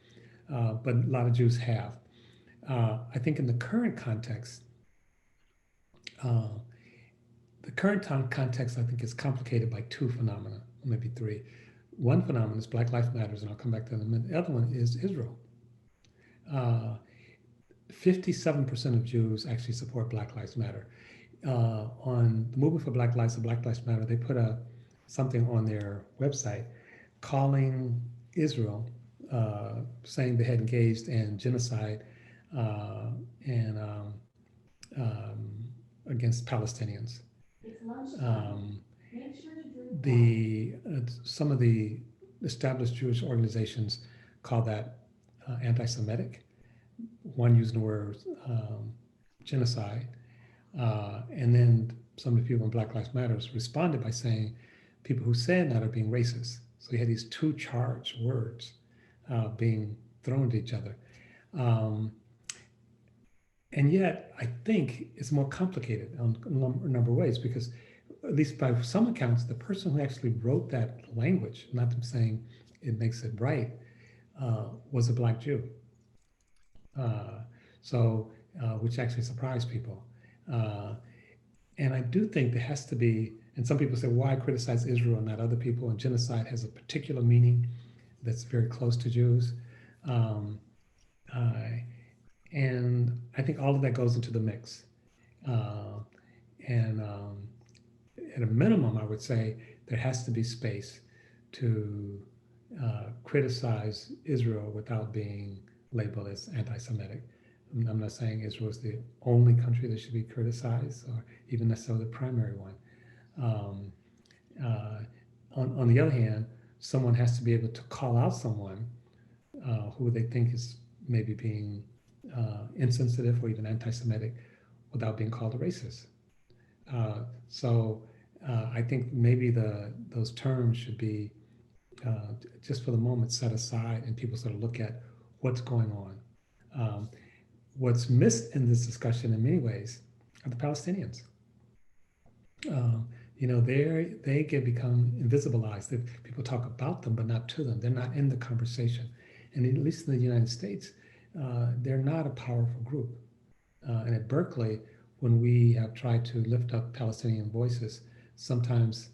But a lot of Jews have. I think in the current context, I think is complicated by two phenomena, maybe three. One phenomenon is Black Lives Matters, and I'll come back to that in a minute. The other one is Israel. 57% of Jews actually support Black Lives Matter. On the Movement for Black Lives Matter, they put something on their website calling Israel, saying they had engaged in genocide and against Palestinians. Some of the established Jewish organizations call that anti-Semitic. One using the word genocide, and then some of the people in Black Lives Matter responded by saying people who said that are being racist. So you had these two charged words being thrown to each other. And yet, I think it's more complicated in a number of ways because, at least by some accounts, the person who actually wrote that language, not them saying it makes it right, was a Black Jew. Which actually surprised people. And I do think there has to be, and some people say, why criticize Israel and not other people? And genocide has a particular meaning that's very close to Jews. And I think all of that goes into the mix. At a minimum, I would say there has to be space to criticize Israel without being labeled as anti-Semitic. I'm not saying Israel is the only country that should be criticized or even necessarily the primary one. On the other hand, someone has to be able to call out someone who they think is maybe being insensitive or even anti-Semitic without being called a racist. I think maybe those terms should be just for the moment set aside and people sort of look at what's going on. What's missed in this discussion in many ways are the Palestinians. They become invisibilized. People talk about them, but not to them. They're not in the conversation. And at least in the United States, they're not a powerful group. And at Berkeley, when we have tried to lift up Palestinian voices, sometimes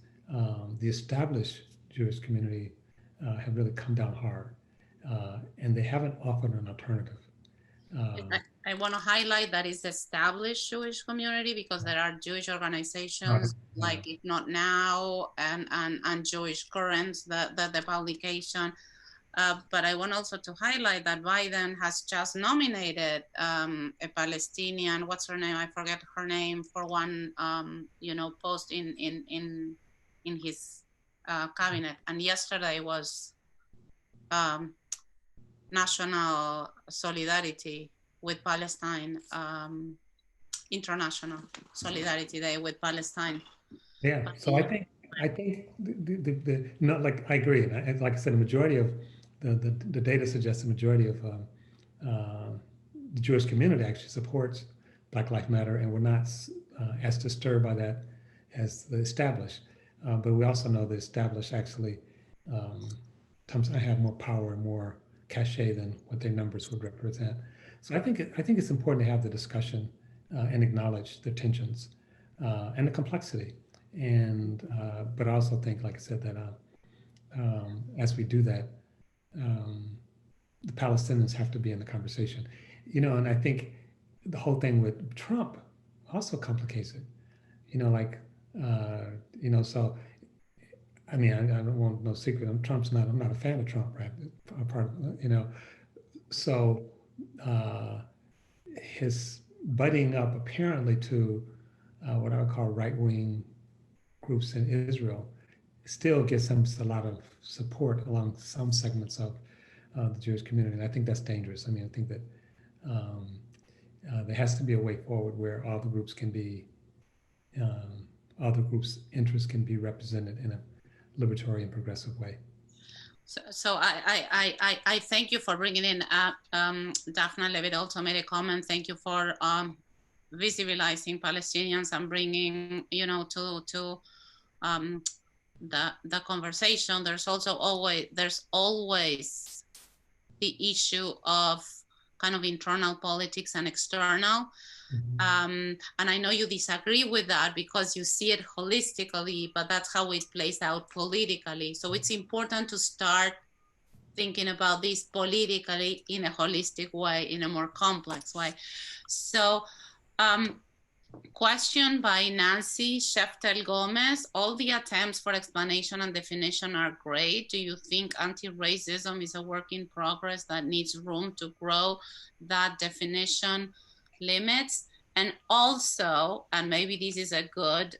the established Jewish community have really come down hard, and they haven't offered an alternative. I want to highlight that it's established Jewish community because there are Jewish organizations like If Not Now and Jewish Currents, the publication. But I want also to highlight that Biden has just nominated a Palestinian, what's her name? I forget her name, for one, post in his cabinet. And yesterday was national solidarity with Palestine, International Solidarity Day with Palestine. Yeah, so I think not like I agree. And like I said, the majority of the data suggests the majority of uh, the Jewish community actually supports Black Lives Matter, and we're not as disturbed by that as the established. But we also know the established actually um, have more power and more cachet than what their numbers would represent. So I think it's important to have the discussion and acknowledge the tensions and the complexity. And but I also think, like I said, that as we do that, um, the Palestinians have to be in the conversation. And I think the whole thing with Trump also complicates it. Like uh, so I mean, I don't want no secret. I'm not a fan of Trump, right? Part of, so uh, his butting up apparently to what I would call right wing groups in Israel still gets him a lot of support along some segments of the Jewish community. And I think that's dangerous. I mean, I think that um, there has to be a way forward where all the groups can be, all the groups' interests can be represented in a libertarian, progressive way. So I thank you for bringing in Daphne Levitt also made a comment. Thank you for visibilizing Palestinians and bringing to the conversation. There's always the issue of kind of internal politics and external. And I know you disagree with that because you see it holistically, but that's how it plays out politically. So it's important to start thinking about this politically in a holistic way, in a more complex way. So question by Nancy Sheftel Gomez. All the attempts for explanation and definition are great. Do you think anti-racism is a work in progress that needs room to grow that definition limits? And also, and maybe this is a good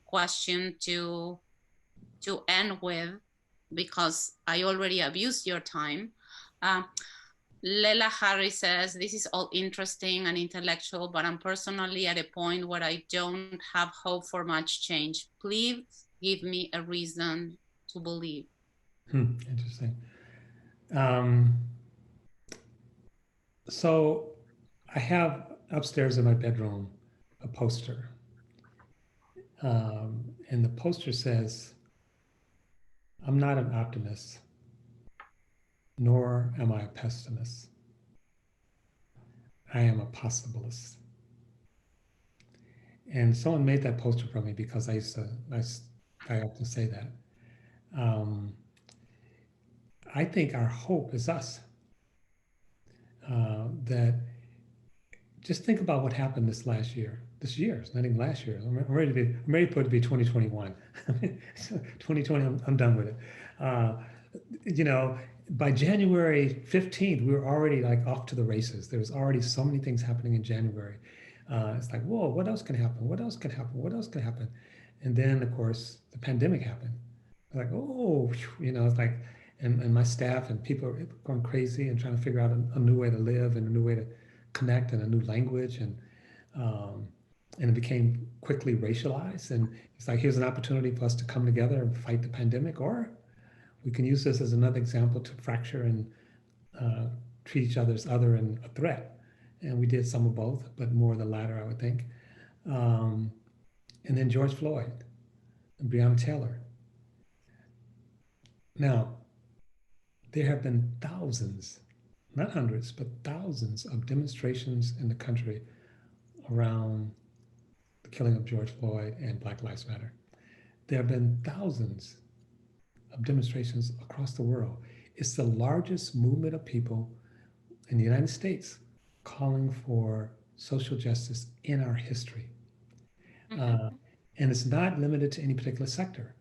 question to end with, because I already abused your time. Lela Harris says, this is all interesting and intellectual, but I'm personally at a point where I don't have hope for much change. Please give me a reason to believe. Interesting. So I have upstairs in my bedroom a poster. And the poster says, I'm not an optimist, nor am I a pessimist. I am a possibilist. And someone made that poster for me because I often say that. I think our hope is us. That just think about what happened this year. It's not even last year. I'm ready for it to be 2021. 2020, I'm done with it. By January 15th, we were already like off to the races. There was already so many things happening in January. It's like, whoa, what else can happen? What else can happen? What else can happen? And then, of course, the pandemic happened. Like, oh, it's like, and my staff and people are going crazy and trying to figure out a new way to live and a new way to connect and a new language. And it became quickly racialized. And it's like, here's an opportunity for us to come together and fight the pandemic, or we can use this as another example to fracture and treat each other as other and a threat. And we did some of both, but more the latter, I would think. And then George Floyd and Breonna Taylor. Now, there have been thousands, not hundreds, but thousands of demonstrations in the country around the killing of George Floyd and Black Lives Matter. There have been thousands of demonstrations across the world. It's the largest movement of people in the United States calling for social justice in our history. And it's not limited to any particular sector.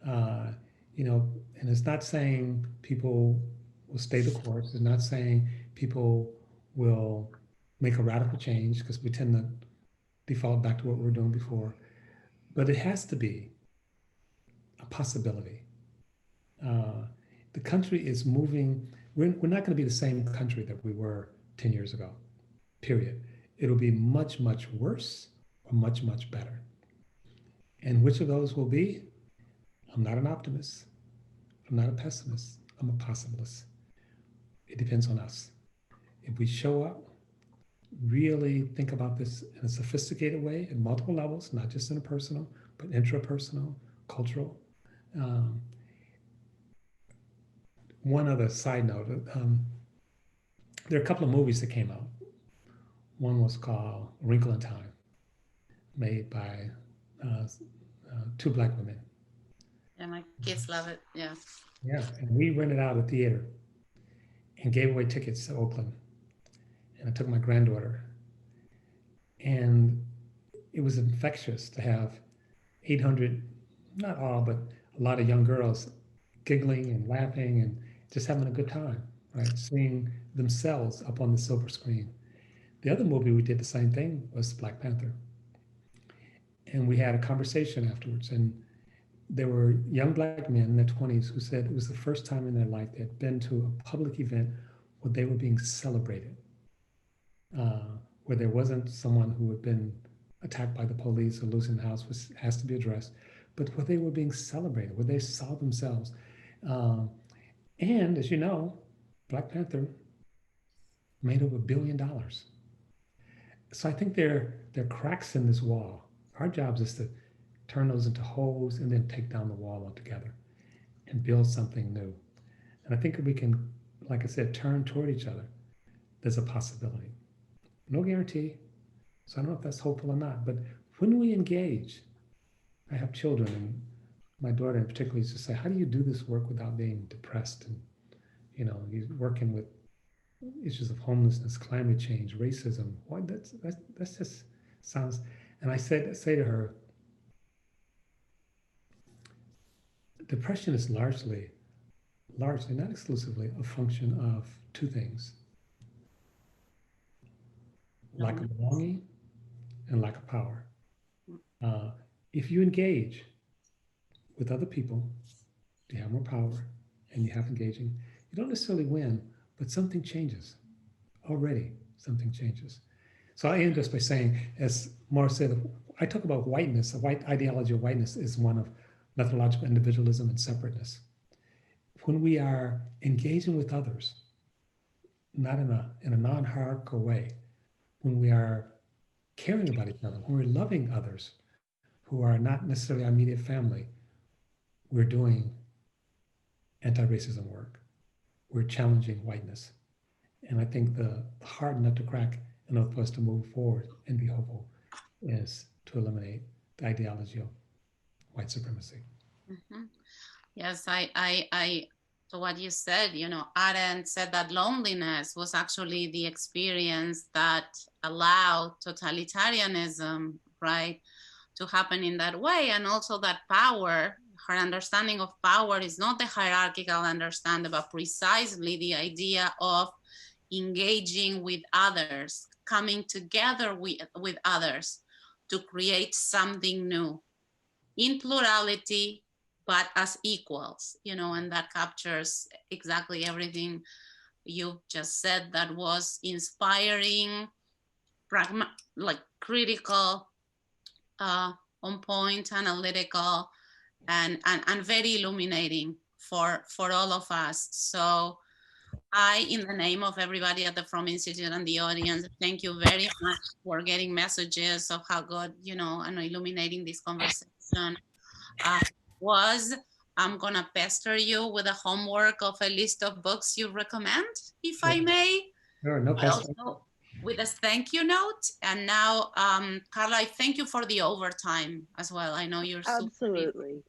And it's not saying people will stay the course. It's not saying people will make a radical change, because we tend to default back to what we were doing before. But it has to be a possibility. The country is moving we're not going to be the same country that we were 10 years ago, period. It'll be much, much worse or much, much better. And which of those will be? I'm not an optimist. I'm not a pessimist. I'm a possibilist. It depends on us. If we show up, really think about this in a sophisticated way in multiple levels, not just interpersonal, but intrapersonal, cultural. Um, One other side note, there are a couple of movies that came out. One was called Wrinkle in Time, made by uh, two Black women. Yeah, my kids love it. Yeah. Yeah, and we rented out a theater and gave away tickets to Oakland. And I took my granddaughter, and it was infectious to have 800, not all, but a lot of young girls giggling and laughing and just having a good time, right? Seeing themselves up on the silver screen. The other movie we did the same thing was Black Panther. And we had a conversation afterwards. And there were young Black men in their 20s who said it was the first time in their life they had been to a public event where they were being celebrated, where there wasn't someone who had been attacked by the police or losing the house, which has to be addressed, but where they were being celebrated, where they saw themselves. And as you know, Black Panther made over $1 billion. So I think there are cracks in this wall. Our job is to turn those into holes and then take down the wall altogether and build something new. And I think if we can, like I said, turn toward each other, there's a possibility. No guarantee. So I don't know if that's hopeful or not, but when we engage, I have children, and my daughter in particular used to say, how do you do this work without being depressed? And, he's working with issues of homelessness, climate change, racism. Why that's just sounds, and I say to her, depression is largely, not exclusively, a function of two things: lack of belonging and lack of power. If you engage with other people, you have more power and you have engaging, you don't necessarily win, but something changes. Already, something changes. So I end just by saying, as Mara said, I talk about whiteness. A white ideology of whiteness is one of methodological individualism and separateness. When we are engaging with others, not in a non-hierarchical way, when we are caring about each other, when we're loving others who are not necessarily our immediate family, we're doing anti-racism work. We're challenging whiteness. And I think the hard nut to crack in order for us to move forward and be hopeful is to eliminate the ideology of white supremacy. Mm-hmm. Yes, I, to what you said, Arendt said that loneliness was actually the experience that allowed totalitarianism, right, to happen in that way. And also that power, her understanding of power is not the hierarchical understanding, but precisely the idea of engaging with others, coming together with others to create something new in plurality, but as equals, and that captures exactly everything you just said. That was inspiring, critical, on point, analytical, and very illuminating for all of us. So I, in the name of everybody at the From Institute and the audience, thank you very much for getting messages of how good, and illuminating this conversation was. I'm gonna pester you with a homework of a list of books you recommend, if I may. Sure, no question. Also with a thank you note. And now, Carla, I thank you for the overtime as well. I know you're absolutely.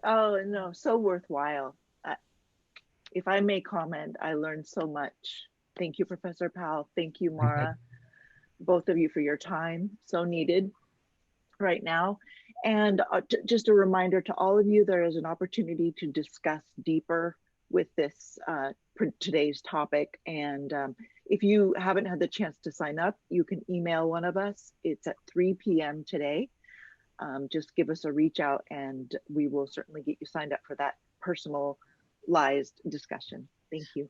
Oh no, so worthwhile. If I may comment, I learned so much. Thank you, Professor Powell. Thank you, Mara, both of you, for your time. So needed right now. And just a reminder to all of you, there is an opportunity to discuss deeper with this today's topic. And if you haven't had the chance to sign up, you can email one of us. It's at 3 p.m. today. Just give us a reach out and we will certainly get you signed up for that personalized discussion. Thank you.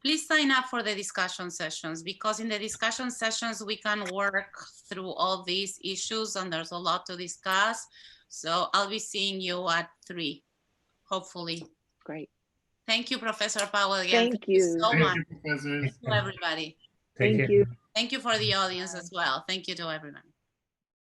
Please sign up for the discussion sessions, because in the discussion sessions, we can work through all these issues and there's a lot to discuss. So I'll be seeing you at 3, hopefully. Great. Thank you, Professor Powell. Again, Thank you so much. Thank you, professors. Thank you, everybody. Take care. Thank you. Thank you for the audience as well. Thank you to everyone.